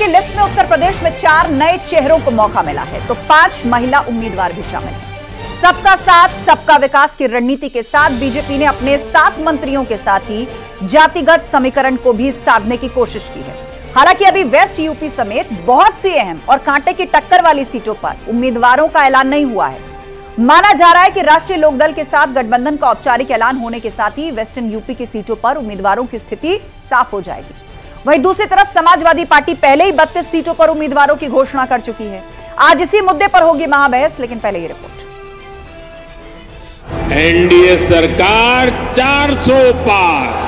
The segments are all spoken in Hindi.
की लिस्ट में उत्तर प्रदेश में 4 नए चेहरों को मौका मिला है तो 5 महिला उम्मीदवार भी शामिल हैं। सबका साथ सबका विकास की रणनीति के साथ बीजेपी ने अपने 7 मंत्रियों के साथ ही जातिगत समीकरण को भी साधने की कोशिश की है। हालांकि अभी वेस्ट यूपी समेत बहुत सी अहम और कांटे की टक्कर वाली सीटों पर उम्मीदवारों का ऐलान नहीं हुआ है। माना जा रहा है कि राष्ट्रीय लोकदल के साथ गठबंधन का औपचारिक ऐलान होने के साथ ही वेस्टर्न यूपी की सीटों पर उम्मीदवारों की स्थिति साफ हो जाएगी। वहीं दूसरी तरफ समाजवादी पार्टी पहले ही 32 सीटों पर उम्मीदवारों की घोषणा कर चुकी है। आज इसी मुद्दे पर होगी महाबहस, लेकिन पहले ये रिपोर्ट। एनडीए सरकार 400 पार।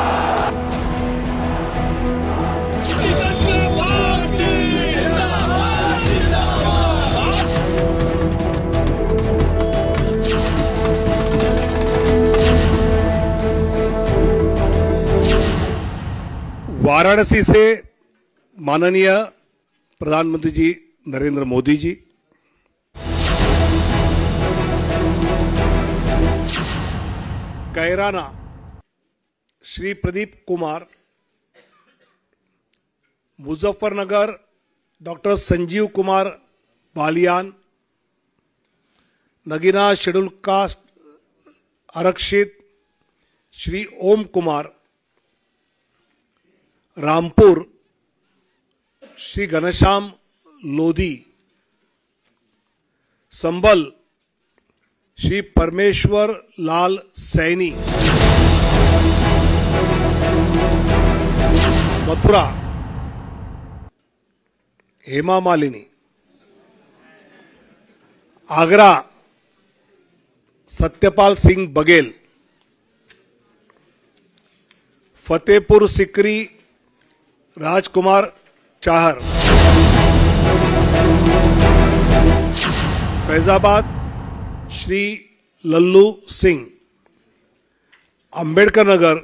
वाराणसी से माननीय प्रधानमंत्री ji Narendra Modi ji, Kairana Shri Pradeep Kumar, Muzaffarnagar doctor Sanjeev Kumar Balyan, Nagina schedule caste आरक्षित श्री ओम कुमार, रामपुर श्री घनश्याम लोधी, संभल श्री परमेश्वर लाल सैनी, मथुरा हेमा मालिनी, आगरा सत्यपाल सिंह बघेल, फतेहपुर सिकरी राजकुमार चाहर, फैजाबाद श्री लल्लू सिंह, अंबेडकर नगर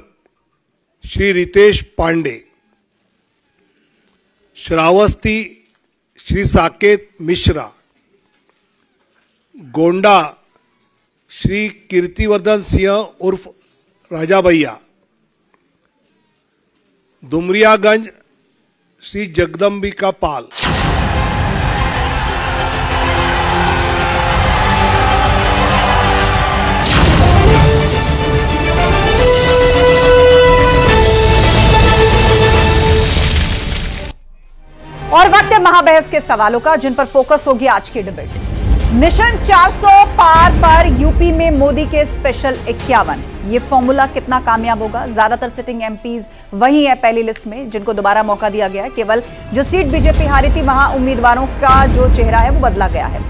श्री रितेश पांडे, श्रावस्ती श्री साकेत मिश्रा, गोंडा श्री कीर्तिवर्धन सिंह उर्फ राजा भैया, दुमरियागंज श्री जगदम्बिका पाल। और वक्त है महाबहस के सवालों का, जिन पर फोकस होगी आज की डिबेट। मिशन 400 पार पर यूपी में मोदी के स्पेशल 51, ये फॉर्मूला कितना कामयाब होगा? ज्यादातर सिटिंग एमपीज वही है पहली लिस्ट में जिनको दोबारा मौका दिया गया है। केवल जो सीट बीजेपी हारी थी वहां उम्मीदवारों का जो चेहरा है वो बदला गया है।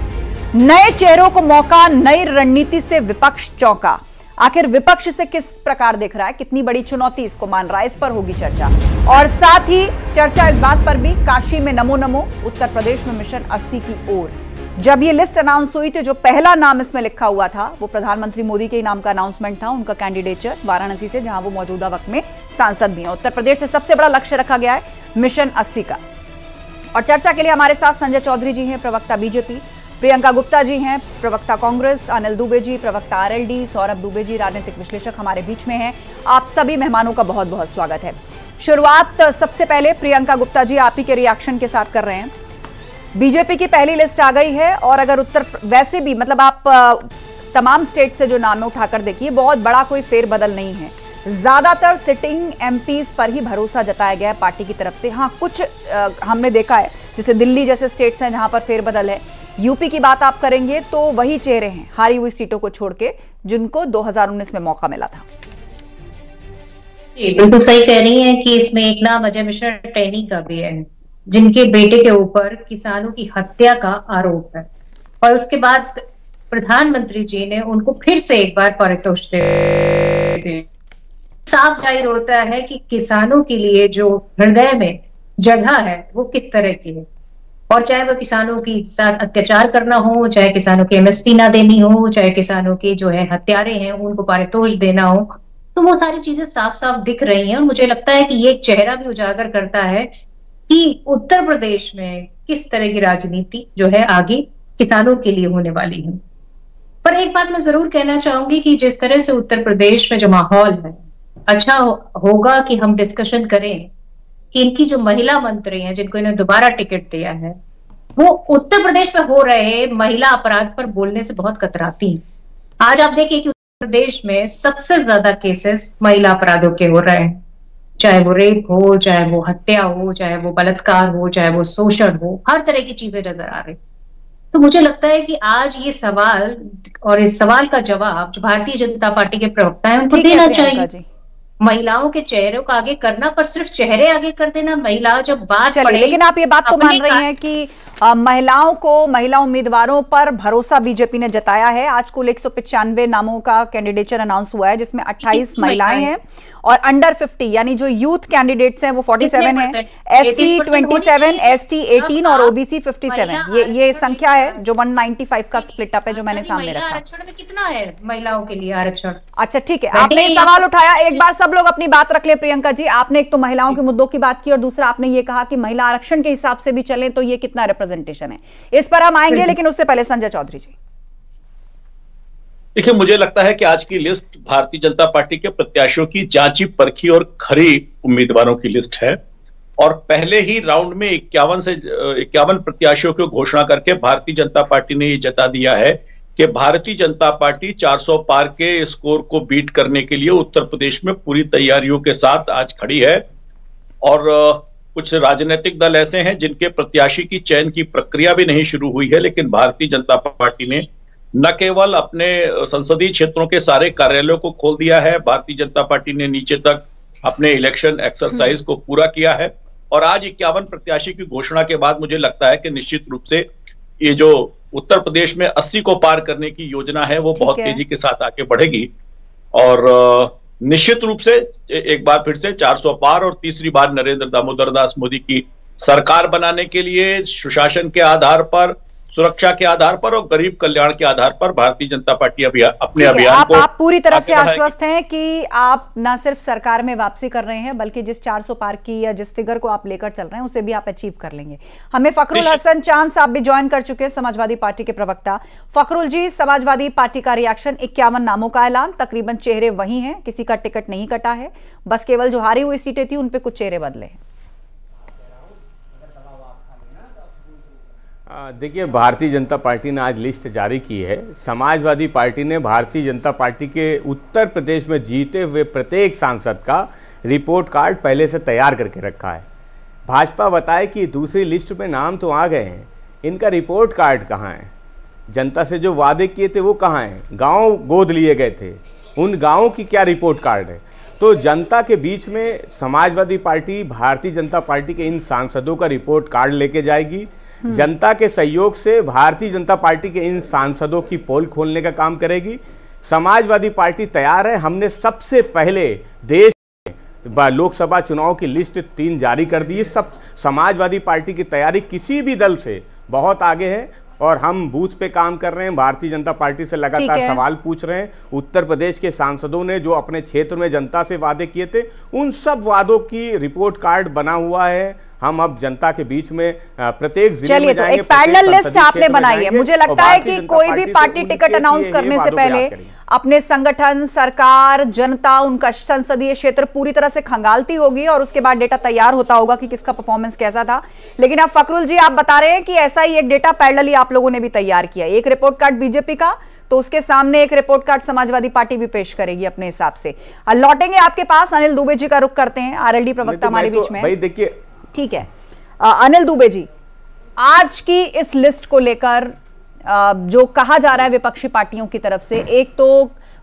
नए चेहरों को मौका, नई रणनीति से विपक्ष चौंका। आखिर विपक्ष से किस प्रकार देख रहा है, कितनी बड़ी चुनौती इसको मान रहा है, इस पर होगी चर्चा। और साथ ही चर्चा इस बात पर भी, काशी में नमो नमो, उत्तर प्रदेश में मिशन 80 की ओर। जब ये लिस्ट अनाउंस हुई तो जो पहला नाम इसमें लिखा हुआ था वो प्रधानमंत्री मोदी के नाम का अनाउंसमेंट था, उनका कैंडिडेचर वाराणसी से, जहां वो मौजूदा वक्त में सांसद भी हैं। उत्तर प्रदेश से सबसे बड़ा लक्ष्य रखा गया है मिशन 80 का। और चर्चा के लिए हमारे साथ संजय चौधरी जी हैं, प्रवक्ता बीजेपी, प्रियंका गुप्ता जी हैं, प्रवक्ता कांग्रेस, अनिल दुबे जी, प्रवक्ता आरएलडी, सौरभ दुबे जी, राजनीतिक विश्लेषक हमारे बीच में हैं। आप सभी मेहमानों का बहुत बहुत स्वागत है। शुरुआत सबसे पहले प्रियंका गुप्ता जी आप ही के रिएक्शन के साथ कर रहे हैं। बीजेपी की पहली लिस्ट आ गई है और अगर उत्तर, वैसे भी मतलब आप तमाम स्टेट से जो नाम उठाकर देखिए, बहुत बड़ा कोई फेरबदल नहीं है। ज्यादातर सिटिंग एमपीज पर ही भरोसा जताया गया है पार्टी की तरफ से। हाँ, कुछ हमने देखा है जैसे दिल्ली जैसे स्टेट्स हैं जहां पर फेरबदल है। यूपी की बात आप करेंगे तो वही चेहरे हैं हारी हुई सीटों को छोड़ के जिनको 2019 में मौका मिला था। जी बिल्कुल सही कह रही हैं कि इसमें एक नाम अजय मिश्रा टहनी का भी है, जिनके बेटे के ऊपर किसानों की हत्या का आरोप है और उसके बाद प्रधानमंत्री जी ने उनको फिर से एक बार पारितोषिक। साफ जाहिर होता है कि किसानों के लिए जो हृदय में जगह है वो किस तरह की है, और चाहे वो किसानों के साथ अत्याचार करना हो, चाहे किसानों की एमएसपी ना देनी हो, चाहे किसानों के जो है हत्यारे हैं उनको पारितोष देना हो, तो वो सारी चीजें साफ साफ दिख रही हैं। और मुझे लगता है कि ये एक चेहरा भी उजागर करता है कि उत्तर प्रदेश में किस तरह की राजनीति जो है आगे किसानों के लिए होने वाली है। पर एक बात मैं जरूर कहना चाहूंगी कि जिस तरह से उत्तर प्रदेश में जो माहौल है, अच्छा होगा कि हम डिस्कशन करें कि इनकी जो महिला मंत्री हैं, जिनको इन्हें दोबारा टिकट दिया है, वो उत्तर प्रदेश में हो रहे महिला अपराध पर बोलने से बहुत कतराती हैं। आज आप देखिए कि उत्तर प्रदेश में सबसे ज्यादा केसेस महिला अपराधों के हो रहे हैं, चाहे वो रेप हो, चाहे वो हत्या हो, चाहे वो बलात्कार हो, चाहे वो शोषण हो, हर तरह की चीजें नजर आ रही। तो मुझे लगता है कि आज ये सवाल और इस सवाल का जवाब जो भारतीय जनता पार्टी के प्रवक्ता है उनको देना चाहिए। महिलाओं के चेहरों का आगे करना, पर सिर्फ चेहरे आगे कर देना, महिला जब बात पड़े। लेकिन आप ये बात तो मान रही हैं कि महिला उम्मीदवारों पर भरोसा बीजेपी ने जताया है। आज कुल 195 नामों का कैंडिडेचर अनाउंस हुआ है, जिसमें 28 महिलाएं हैं और अंडर 50 यानी जो यूथ कैंडिडेट्स हैं वो 47 हैं, SC 27, ST 18 और OBC 57। ये संख्या है जो 195 का स्प्लिट अप है जो मैंने सामने रखा। आरक्षण में कितना है महिलाओं के लिए आरक्षण? अच्छा ठीक है, आपने सवाल उठाया, एक बार सब लोग अपनी बात रख ले। प्रियंका जी, आपने एक तो महिलाओं के मुद्दों की बात की और दूसरा आपने ये कहा कि महिला आरक्षण के हिसाब से भी चले तो ये कितना रिप्रेजेंटेशन है, इस पर हम आएंगे। लेकिन उससे पहले संजय चौधरी जी। देखिए, मुझे लगता है कि आज की लिस्ट भारतीय जनता पार्टी के प्रत्याशियों की जांची परखी और खरी उम्मीदवारों की लिस्ट है और पहले ही राउंड में 51 प्रत्याशियों की घोषणा करके भारतीय जनता पार्टी ने यह जता दिया है कि भारतीय जनता पार्टी 400 पार के स्कोर को बीट करने के लिए उत्तर प्रदेश में पूरी तैयारियों के साथ आज खड़ी है। और कुछ राजनीतिक दल ऐसे हैं जिनके प्रत्याशी की चयन की प्रक्रिया भी नहीं शुरू हुई है, लेकिन भारतीय जनता पार्टी ने न केवल अपने संसदीय क्षेत्रों के सारे कार्यालयों को खोल दिया है, भारतीय जनता पार्टी ने नीचे तक अपने इलेक्शन एक्सरसाइज को पूरा किया है। और आज 51 प्रत्याशी की घोषणा के बाद मुझे लगता है कि निश्चित रूप से ये जो उत्तर प्रदेश में 80 को पार करने की योजना है वो बहुत तेजी के साथ आगे बढ़ेगी और निश्चित रूप से एक बार फिर से 400 पार और तीसरी बार नरेंद्र दामोदर दास मोदी की सरकार बनाने के लिए सुशासन के आधार पर, सुरक्षा के आधार पर और गरीब कल्याण के आधार पर भारतीय जनता पार्टी अपने अभियान को आप पूरी तरह से आश्वस्त हैं कि आप न सिर्फ सरकार में वापसी कर रहे हैं बल्कि जिस 400 पार की या जिस फिगर को आप लेकर चल रहे हैं उसे भी आप अचीव कर लेंगे। हमें फखरुल हसन चांद साहब भी ज्वाइन कर चुके हैं, समाजवादी पार्टी के प्रवक्ता। फखरुल जी, समाजवादी पार्टी का रिएक्शन, 51 नामों का ऐलान, तकरीबन चेहरे वही हैं, किसी का टिकट नहीं कटा है, बस केवल जो हारी हुई सीटें थी उन पे कुछ चेहरे बदले हैं। देखिए, भारतीय जनता पार्टी ने आज लिस्ट जारी की है। समाजवादी पार्टी ने भारतीय जनता पार्टी के उत्तर प्रदेश में जीते हुए प्रत्येक सांसद का रिपोर्ट कार्ड पहले से तैयार करके रखा है। भाजपा बताए कि दूसरी लिस्ट में नाम तो आ गए हैं, इनका रिपोर्ट कार्ड कहाँ है? जनता से जो वादे किए थे वो कहाँ हैं? गांव गोद लिए गए थे, उन गांवों की क्या रिपोर्ट कार्ड है? तो जनता के बीच में समाजवादी पार्टी भारतीय जनता पार्टी के इन सांसदों का रिपोर्ट कार्ड लेके जाएगी। जनता के सहयोग से भारतीय जनता पार्टी के इन सांसदों की पोल खोलने का काम करेगी। समाजवादी पार्टी तैयार है। हमने सबसे पहले देश में लोकसभा चुनाव की लिस्ट 3 जारी कर दी। सब समाजवादी पार्टी की तैयारी किसी भी दल से बहुत आगे है और हम बूथ पे काम कर रहे हैं। भारतीय जनता पार्टी से लगातार सवाल पूछ रहे हैं। उत्तर प्रदेश के सांसदों ने जो अपने क्षेत्र में जनता से वादे किए थे उन सब वादों की रिपोर्ट कार्ड बना हुआ है। हम अब जनता के बीच में प्रत्येक जिले में जाएंगे। तो एक पैरेलल लिस्ट आपने बनाई है। मुझे लगता है कि कोई भी पार्टी टिकट अनाउंस करने से पहले अपने संगठन, सरकार, जनता, उनका संसदीय क्षेत्र पूरी तरह से खंगालती होगी और उसके बाद डेटा तैयार होता होगा कि किसका परफॉर्मेंस कैसा था। लेकिन अब फखरुल जी आप बता रहे हैं कि ऐसा ही एक डेटा पैरेलली आप लोगों ने भी तैयार किया। एक रिपोर्ट कार्ड बीजेपी का, तो उसके सामने एक रिपोर्ट कार्ड समाजवादी पार्टी भी पेश करेगी अपने हिसाब से। लौटेंगे आपके पास, अनिल दुबे जी का रुख करते हैं, आरएलडी प्रवक्ता हमारे बीच में। भाई देखिए, ठीक है अनिल दुबे जी, आज की इस लिस्ट को लेकर जो कहा जा रहा है विपक्षी पार्टियों की तरफ से, एक तो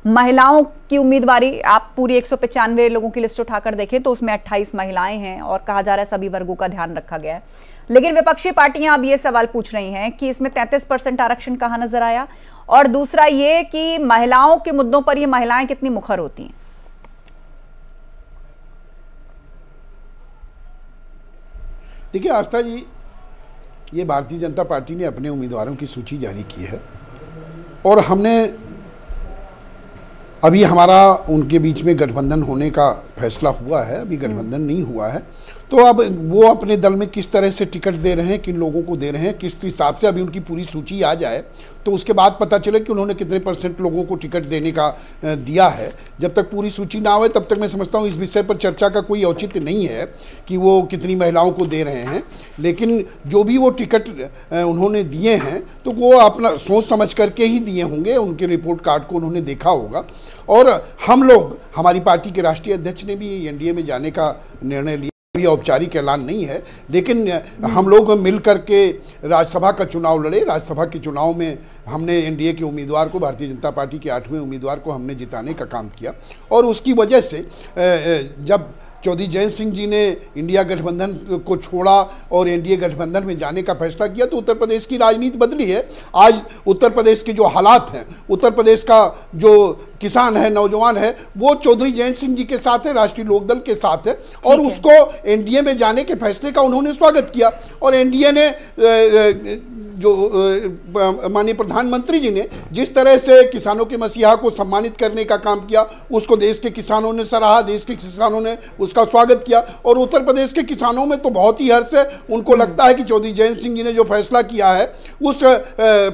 महिलाओं की उम्मीदवारी, आप पूरी 195 लोगों की लिस्ट उठाकर देखें तो उसमें 28 महिलाएं हैं और कहा जा रहा है सभी वर्गों का ध्यान रखा गया है। लेकिन विपक्षी पार्टियां अब ये सवाल पूछ रही हैं कि इसमें 33% आरक्षण कहां नजर आया, और दूसरा ये कि महिलाओं के मुद्दों पर ये महिलाएं कितनी मुखर होती हैं। देखिए आस्था जी, ये भारतीय जनता पार्टी ने अपने उम्मीदवारों की सूची जारी की है और हमने अभी हमारा उनके बीच में गठबंधन होने का फैसला हुआ है, अभी गठबंधन नहीं हुआ है। तो अब वो अपने दल में किस तरह से टिकट दे रहे हैं, किन लोगों को दे रहे हैं, किस हिसाब से अभी उनकी पूरी सूची आ जाए तो उसके बाद पता चले कि उन्होंने कितने % लोगों को टिकट देने का दिया है। जब तक पूरी सूची ना आए तब तक मैं समझता हूँ इस विषय पर चर्चा का कोई औचित्य नहीं है कि वो कितनी महिलाओं को दे रहे हैं। लेकिन जो भी वो टिकट उन्होंने दिए हैं तो वो अपना सोच समझ करके ही दिए होंगे, उनके रिपोर्ट कार्ड को उन्होंने देखा होगा। और हम लोग, हमारी पार्टी के राष्ट्रीय अध्यक्ष ने भी एनडीए में जाने का निर्णय लिया। अभी औपचारिक ऐलान नहीं है, लेकिन हम लोग मिल करके राज्यसभा का चुनाव लड़े। राज्यसभा के चुनाव में हमने एनडीए के उम्मीदवार को, भारतीय जनता पार्टी के 8वें उम्मीदवार को हमने जिताने का काम किया। और उसकी वजह से जब चौधरी जयंत सिंह जी ने इंडिया गठबंधन को छोड़ा और एनडीए गठबंधन में जाने का फैसला किया तो उत्तर प्रदेश की राजनीति बदली है। आज उत्तर प्रदेश के जो हालात हैं, उत्तर प्रदेश का जो किसान है, नौजवान है, वो चौधरी जयंत सिंह जी के साथ है, राष्ट्रीय लोकदल के साथ है। और उसको एनडीए में जाने के फैसले का उन्होंने स्वागत किया। और एनडीए ने जो माननीय प्रधानमंत्री जी ने जिस तरह से किसानों के मसीहा को सम्मानित करने का काम किया, उसको देश के किसानों ने सराहा, देश के किसानों ने उसका स्वागत किया। और उत्तर प्रदेश के किसानों में तो बहुत ही हर्ष है। उनको लगता है कि चौधरी जयंत सिंह जी ने जो फैसला किया है उस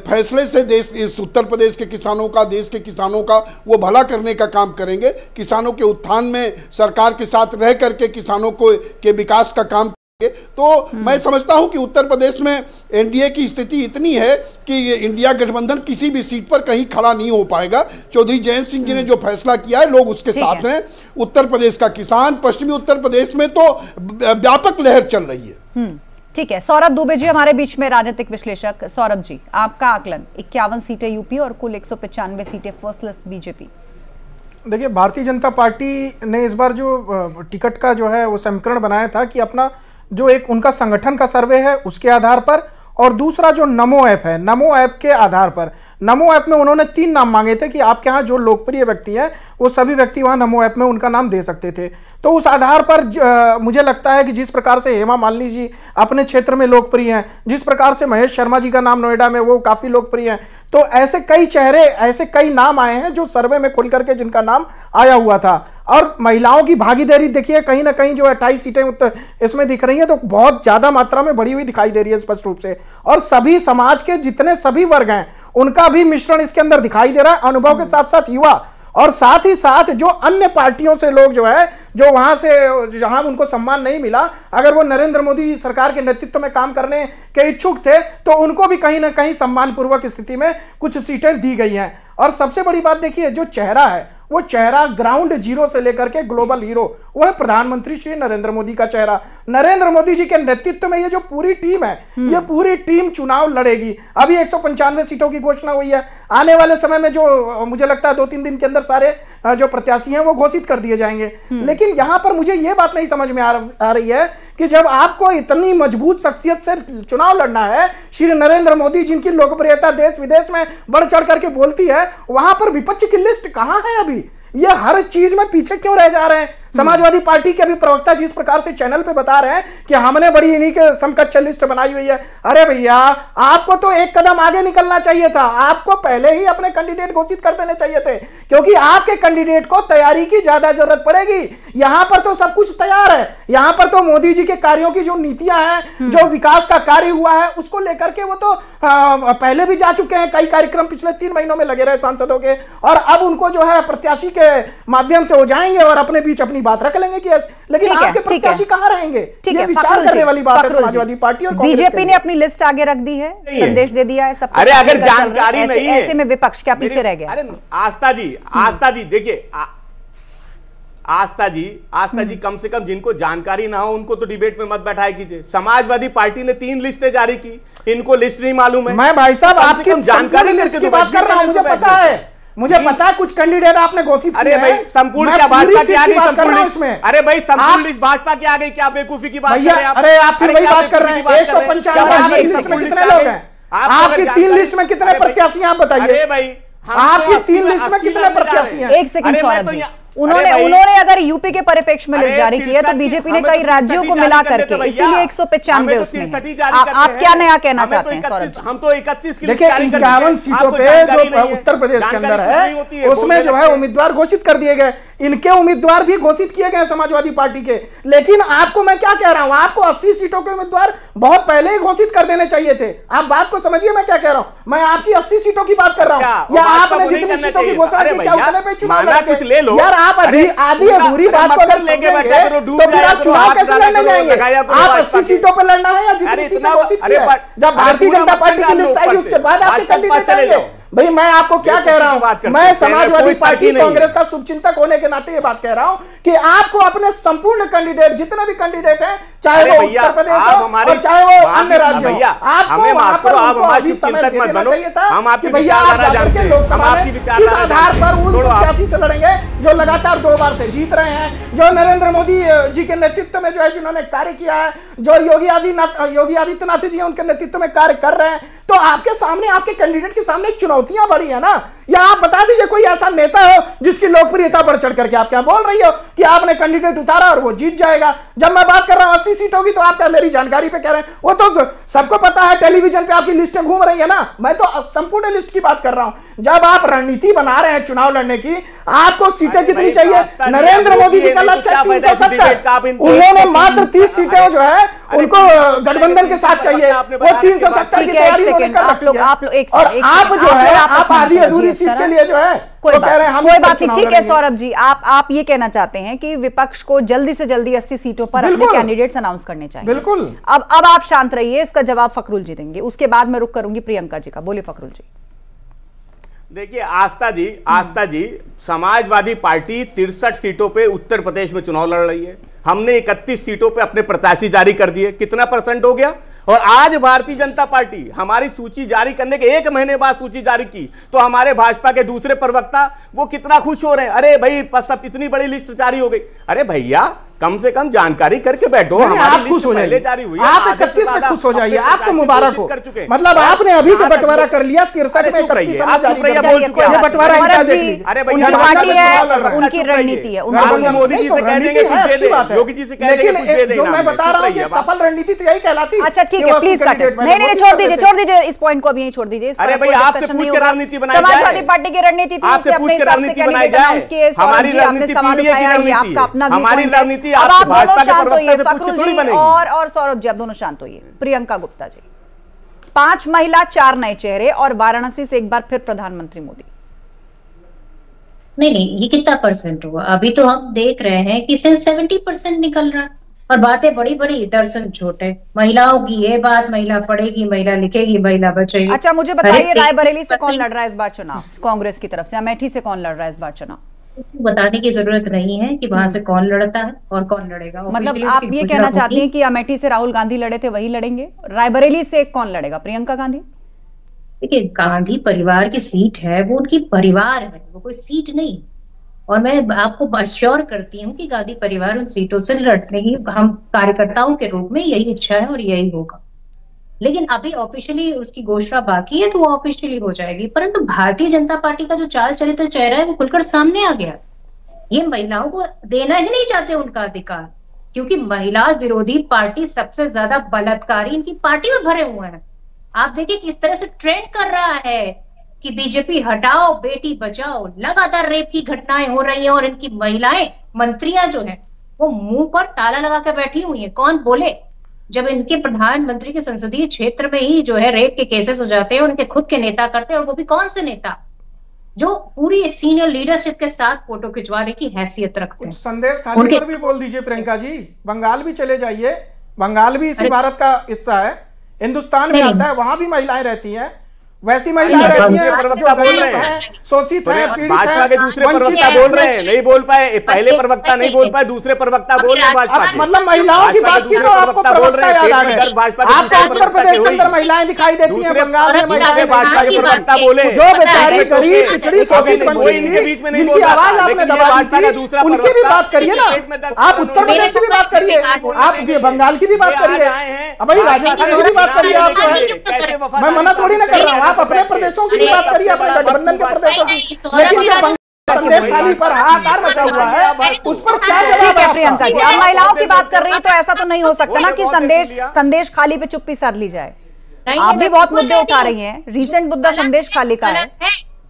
फैसले से देश, इस उत्तर प्रदेश के किसानों का, देश के किसानों का वो भला करने का काम करेंगे। किसानों के उत्थान में सरकार के साथ रह करके किसानों को के विकास का काम। तो मैं समझता हूं कि उत्तर प्रदेश में एनडीए की स्थिति इतनी है कि इंडिया गठबंधन किसी भी सीट पर कहीं खड़ा नहीं हो पाएगा। चौधरी जयंत सिंह जी ने जो फैसला किया है, लोग उसके साथ हैं। उत्तर प्रदेश का किसान, पश्चिमी उत्तर प्रदेश में तो व्यापक लहर चल रही है। ठीक है, सौरभ दुबे जी हमारे बीच में, राजनीतिक विश्लेषक। सौरभ जी, आपका आकलन, 51 सीटें यूपी और कुल 195 सीटें फर्स्ट लिस्ट बीजेपी। देखिए, भारतीय जनता पार्टी ने इस बार जो टिकट का जो है वो समीकरण बनाया था कि अपना जो एक उनका संगठन का सर्वे है उसके आधार पर, और दूसरा जो नमो ऐप है, नमो ऐप के आधार पर। नमो ऐप में उन्होंने 3 नाम मांगे थे कि आपके यहाँ जो लोकप्रिय व्यक्ति हैं वो सभी व्यक्ति वहाँ नमो ऐप में उनका नाम दे सकते थे। तो उस आधार पर मुझे लगता है कि जिस प्रकार से हेमा मालिनी जी अपने क्षेत्र में लोकप्रिय हैं, जिस प्रकार से महेश शर्मा जी का नाम नोएडा में वो काफ़ी लोकप्रिय हैं, तो ऐसे कई चेहरे, ऐसे कई नाम आए हैं जो सर्वे में खुल करके जिनका नाम आया हुआ था। और महिलाओं की भागीदारी देखिए, कहीं ना कहीं जो 28 सीटें इसमें दिख रही हैं तो बहुत ज़्यादा मात्रा में बढ़ी हुई दिखाई दे रही है स्पष्ट रूप से। और सभी समाज के जितने सभी वर्ग हैं उनका भी मिश्रण इसके अंदर दिखाई दे रहा है, अनुभव के साथ साथ युवा, और साथ ही साथ जो अन्य पार्टियों से लोग जो है, जो वहां से जहां उनको सम्मान नहीं मिला, अगर वो नरेंद्र मोदी सरकार के नेतृत्व में काम करने के इच्छुक थे तो उनको भी कहीं ना कहीं सम्मानपूर्वक स्थिति में कुछ सीटें दी गई हैं। और सबसे बड़ी बात देखिए, जो चेहरा है वो चेहरा ग्राउंड जीरो से लेकर के ग्लोबल हीरो, वो है प्रधानमंत्री श्री नरेंद्र मोदी का चेहरा। नरेंद्र मोदी जी के नेतृत्व में ये जो पूरी टीम है, ये पूरी टीम चुनाव लड़ेगी। अभी 195 सीटों की घोषणा हुई है। आने वाले समय में जो मुझे लगता है 2-3 दिन के अंदर सारे जो प्रत्याशी हैं वो घोषित कर दिए जाएंगे। लेकिन यहां पर मुझे ये बात नहीं समझ में आ रही है कि जब आपको इतनी मजबूत शख्सियत से चुनाव लड़ना है, श्री नरेंद्र मोदी जिनकी लोकप्रियता देश विदेश में बढ़ चढ़ करके बोलती है, वहां पर विपक्ष की लिस्ट कहां है? अभी ये हर चीज में पीछे क्यों रह जा रहे हैं? समाजवादी पार्टी के अभी प्रवक्ता जिस प्रकार से चैनल पे बता रहे हैं कि हमने बड़ी इन्हीं के समकक्ष लिस्ट बनाई हुई है। अरे भैया, आपको तो एक कदम आगे निकलना चाहिए था। आपको पहले ही अपने कैंडिडेट घोषित कर देने चाहिए थे, क्योंकि आपके कैंडिडेट को तैयारी की ज्यादा जरूरत पड़ेगी। यहां पर तो सब कुछ तैयार है। यहां पर तो मोदी जी के कार्यों की जो नीतियां हैं, जो विकास का कार्य हुआ है, उसको लेकर के वो तो पहले भी जा चुके हैं। कई कार्यक्रम पिछले 3 महीनों में लगे रहे सांसदों के, और अब उनको जो है प्रत्याशी के माध्यम से हो जाएंगे और अपने बीच अपनी बात रख लेंगे कि लेकिन आपके प्रत्याशी कहां रहेंगे? ये विचार करने वाली बात है समाजवादी पार्टी और बीजेपी ने अपनी लिस्ट आगे रख दी है, संदेश दे दिया है सब। अरे अगर जानकारी नहीं है, ऐसे में विपक्ष क्या पीछे रह गया? अरे आस्था जी देखिए, आस्था जी कम से कम जिनको जानकारी ना हो उनको तो डिबेट में मत बैठाए कीजिए। समाजवादी पार्टी ने 3 लिस्टें जारी की, इनको लिस्ट नहीं मालूम है। मैं भाई साहब आपकी जानकारी लिस्ट की बात कर रहा हूं, मुझे पता है कुछ कैंडिडेट आपने घोषित किए हैं। अरे भाई, संपूर्ण क्या भाजपा की आ गई? संपूर्ण लिस्ट में, अरे भाई संपूर्ण लिस्ट भाजपा की आ गई, क्या बेवकूफी की बात कर रहे हैं आप? अरे आप फिर वही बात कर रहे हैं। 195 लिस्ट में कितने लोग हैं? आपकी 3 लिस्ट में कितने प्रत्याशी हैं आप बताइए? अरे भाई, आपकी 3 लिस्ट में कितने प्रत्याशी हैं? एक सेकंड सौरभ जी, उन्होंने अगर यूपी के परिप्रेक्ष्य में लिस्ट जारी की है तो बीजेपी ने कई राज्यों को मिला करके, इसीलिए 195 उसमें है। आप क्या नया कहना चाहते हैं सौरभ जी? हम तो 31 देखिए, 51 सीटों पे जो उत्तर प्रदेश के अंदर है उसमें जो है उम्मीदवार घोषित कर दिए गए। इनके उम्मीदवार भी घोषित किए गए समाजवादी पार्टी के। लेकिन आपको मैं क्या कह रहा हूं, आपको 80 सीटों के उम्मीदवार बहुत पहले ही घोषित कर देने चाहिए थे। आप बात को समझिए, मैं क्या कह रहा हूं। मैं आपकी 80 सीटों की बात कर रहा हूं, या आपने जितनी सीटों की घोषणा की क्या उतने पे चुनाव लड़ेंगे? यार आप आधी अधूरी बात को अगर समझेंगे तो फिर आप चुनाव कैसे लड़ने जाएंगे? आप 80 सीटों पर लड़ना है या जितनी सीटें घोषित की है? जब भारतीय जनता पार्टी की लिस्ट आएगी उसके बाद आपके कैंडिडेट आएंगे। भाई मैं आपको क्या कह रहा हूं, मैं समाजवादी पार्टी कांग्रेस का शुभचिंतक होने के नाते ये बात कह रहा हूं कि आपको अपने संपूर्ण कैंडिडेट, जितने भी कैंडिडेट हैं, चाहे वो उत्तर प्रदेश हो और चाहे वो अन्य राज्य हो, आपको वहां पर अभी समय देना चाहिए था कि भैया आप जाकर के लोकसभा में किस आधार पर उन प्रत्याशी से लड़ेंगे जो लगातार 2 बार से जीत रहे हैं, जो नरेंद्र मोदी जी के नेतृत्व में जो है जिन्होंने कार्य किया है, जो योगी आदित्यनाथ जी उनके नेतृत्व में कार्य कर रहे हैं। तो आपके सामने, आपके कैंडिडेट के सामने चुनौतियां बड़ी है ना। या आप बता दीजिए कोई ऐसा नेता हो जिसकी लोकप्रियता बढ़ चढ़ करके आप क्या बोल रही हो कि आपने कैंडिडेट उतारा और वो जीत जाएगा। जब मैं बात कर रहा हूं 80 सीटों की, तो आप क्या मेरी जानकारी पे कह रहे हैं? वो तो सबको पता है, टेलीविजन पे आपकी लिस्टें घूम रही है ना। मैं तो संपूर्ण लिस्ट की बात कर रहा हूं। जब आप रणनीति बना रहे हैं चुनाव लड़ने की, आपको सीटें कितनी चाहिए? नरेंद्र मोदी जी का लक्ष्य 370, उन्होंने मात्र 30 सीटें जो है उनको गठबंधन के साथ चाहिए, वो 370 की तैयारी आप लोग और आप जो है आप आधी अधूरी सीट के लिए जो है कोई बात नहीं। ठीक है सौरभ जी, आप ये कहना चाहते हैं कि विपक्ष को जल्दी से जल्दी 80 सीटों पर अपने कैंडिडेट्स अनाउंस करने चाहिए। बिल्कुल। अब आप शांत रहिए, इसका जवाब फखरुल जी देंगे, उसके बाद मैं रुक करूंगी प्रियंका जी का। बोलिए फखरुल जी। देखिए आस्था जी समाजवादी पार्टी 63 सीटों पे उत्तर प्रदेश में चुनाव लड़ रही है। हमने 31 सीटों पे अपने प्रत्याशी जारी कर दिए। कितना % हो गया? और आज भारतीय जनता पार्टी हमारी सूची जारी करने के 1 महीने बाद सूची जारी की, तो हमारे भाजपा के दूसरे प्रवक्ता वो कितना खुश हो रहे हैं। अरे भाई सब इतनी बड़ी लिस्ट जारी हो गई। अरे भैया कम से कम जानकारी करके बैठो। हमारी लिस्ट पहले जारी हुई है, आप 31 में खुश हो जाइए, आपको मुबारक हो। मतलब आपने अभी से बंटवारा कर लिया, 63 में 31 बंटवारा। अरे पार्टी है, उनकी रणनीति है, मोदी जी से कह देंगे कुछ दे दे, योगी जी से कह देंगे कुछ दे दे। जो मैं बता रहा हूं कि सफल रणनीति तो यही कहलाती है। अच्छा ठीक है, प्लीज कट इट। नहीं छोड़ दीजिए इस पॉइंट को, अभी यहीं छोड़ दीजिए। अरे भाई आपसे पूछ के रणनीति बनाई जाए। समाजवादी पार्टी की रणनीति थी, आपसे पूछ के रणनीति बनाई जाए। हमारी रणनीति पीडीए की रणनीति, हमारी रणनीति आपके भाजपा के प्रवक्ता से पूछ के थोड़ी बनेगी। और सौरभ जी आप दोनों शांत होइए। प्रियंका गुप्ता जी, 5 महिला 4 नए चेहरे और वाराणसी से एक बार फिर प्रधानमंत्री मोदी। नहीं, ये कितना % हुआ? अभी तो हम देख रहे हैं कि सिर्फ 70% निकल रहा है और बातें बड़ी बड़ी, दर्शन छोटे। महिलाओं की ये बात, महिला पढ़ेगी, महिला लिखेगी, महिला बचेगी। अच्छा मुझे बताइए, रायबरेली से कौन लड़ रहा है इस बार चुनाव? कांग्रेस की तरफ से। अमेठी से कौन लड़ रहा है इस बार चुनाव? बताने की जरूरत नहीं है कि वहां से कौन लड़ता है और कौन लड़ेगा। मतलब आप ये कहना चाहती हैं कि अमेठी से राहुल गांधी लड़े थे वही लड़ेंगे, रायबरेली से कौन लड़ेगा? प्रियंका गांधी। देखिए, गांधी परिवार की सीट है, वो उनकी परिवार है, वो कोई सीट नहीं। और मैं आपको अश्योर करती हूँ कि गांधी परिवार उन सीटों से लड़ने की, हम कार्यकर्ताओं के रूप में यही इच्छा है और यही होगा। लेकिन अभी ऑफिशियली उसकी घोषणा बाकी है, तो वो ऑफिशियली हो जाएगी। परंतु भारतीय जनता पार्टी का जो चाल चरित्र चेहरा है वो खुलकर सामने आ गया। ये महिलाओं को देना ही नहीं चाहते उनका अधिकार, क्योंकि महिला विरोधी पार्टी सबसे ज्यादा बलात्कारी इनकी पार्टी में भरे हुए हैं। आप देखिए किस तरह से ट्रेंड कर रहा है कि बीजेपी हटाओ, बेटी बचाओ। लगातार रेप की घटनाएं हो रही हैं और इनकी महिलाएं, मंत्रियां जो है वो मुंह पर ताला लगा कर बैठी हुई है। कौन बोले? जब इनके प्रधानमंत्री के संसदीय क्षेत्र में ही जो है रेप के केसेस हो जाते हैं, उनके खुद के नेता करते हैं, और वो भी कौन से नेता जो पूरी सीनियर लीडरशिप के साथ फोटो खिंचवाने की हैसियत रखते हैं। संदेश खाली पर भी बोल दीजिए प्रियंका जी। बंगाल भी चले जाइए, बंगाल भी इसी भारत का हिस्सा है। हिंदुस्तान में आता है, वहां भी महिलाएं रहती हैं, वैसी महिलाएं रहती हैं जो बोल रहे हैं, शोषित है, पीड़ित है। भाजपा के दूसरे प्रवक्ता बोल रहे हैं, नहीं बोल पाए। पहले प्रवक्ता नहीं बोल पाए, दूसरे प्रवक्ता बोल रहे हैं भाजपा के। मतलब महिलाओं की बात की तो आपको प्रवक्ता याद आ गए। आपको उत्तर प्रदेश के अंदर महिलाएं दिखाई देती हैं, बंगाल में महिलाएं। भाजपा के प्रवक्ता बोले जो बेचारी गरीब पिछड़ी शोषित जिनकी आवाज आपने दबा दी थी, उनकी भी बात करिए ना। आप उत्तर प्रदेश की भी बात करिए, आप बंगाल की भी बात करिए, भाई राजस्थान की भी बात करिए। आप मैं मना थोड़ी ना कर रहा हूँ, आप अपने प्रदेशों की भी बात करिए, अपने गठबंधन के प्रदेशों की। लेकिन जो संदेश खाली पर हाहाकार मचा हुआ है, उस पर क्या जवाब है? प्रियंका जी, आप महिलाओं की बात कर रही हैं, तो ऐसा तो नहीं हो सकता ना कि संदेश खाली पे चुप्पी साध ली जाए। आप भी बहुत मुद्दे उठा रही हैं। रीसेंट मुद्दा संदेश खाली का है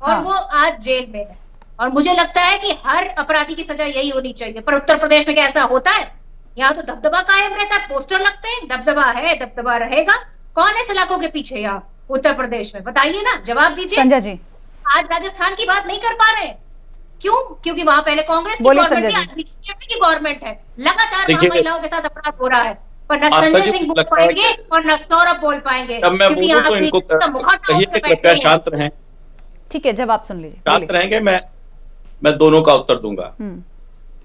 और वो आज जेल में है। और मुझे लगता है कि हर अपराधी की सजा यही होनी चाहिए। पर उत्तर प्रदेश में क्या ऐसा होता है? यहाँ तो दबदबा कायम रहता है, पोस्टर लगते हैं, दबदबा है, दबदबा रहेगा। कौन है सलाखों के पीछे यहाँ उत्तर प्रदेश में? बताइए ना, जवाब दीजिए। संजय जी, आज राजस्थान की बात नहीं कर पा रहे, क्यों? क्योंकि वहां पहले कांग्रेस की गवर्नमेंट थी, आज बीजेपी की गवर्नमेंट है। लगातार वहां महिलाओं के साथ अपराध हो रहा है, पर न संजय सिंह बोल पाएंगे और न सौरभ बोल पाएंगे, क्योंकि यहाँ कृपया शांत रहें। ठीक है, जवाब सुन लीजिए, शांत रहेंगे। मैं दोनों का उत्तर दूंगा।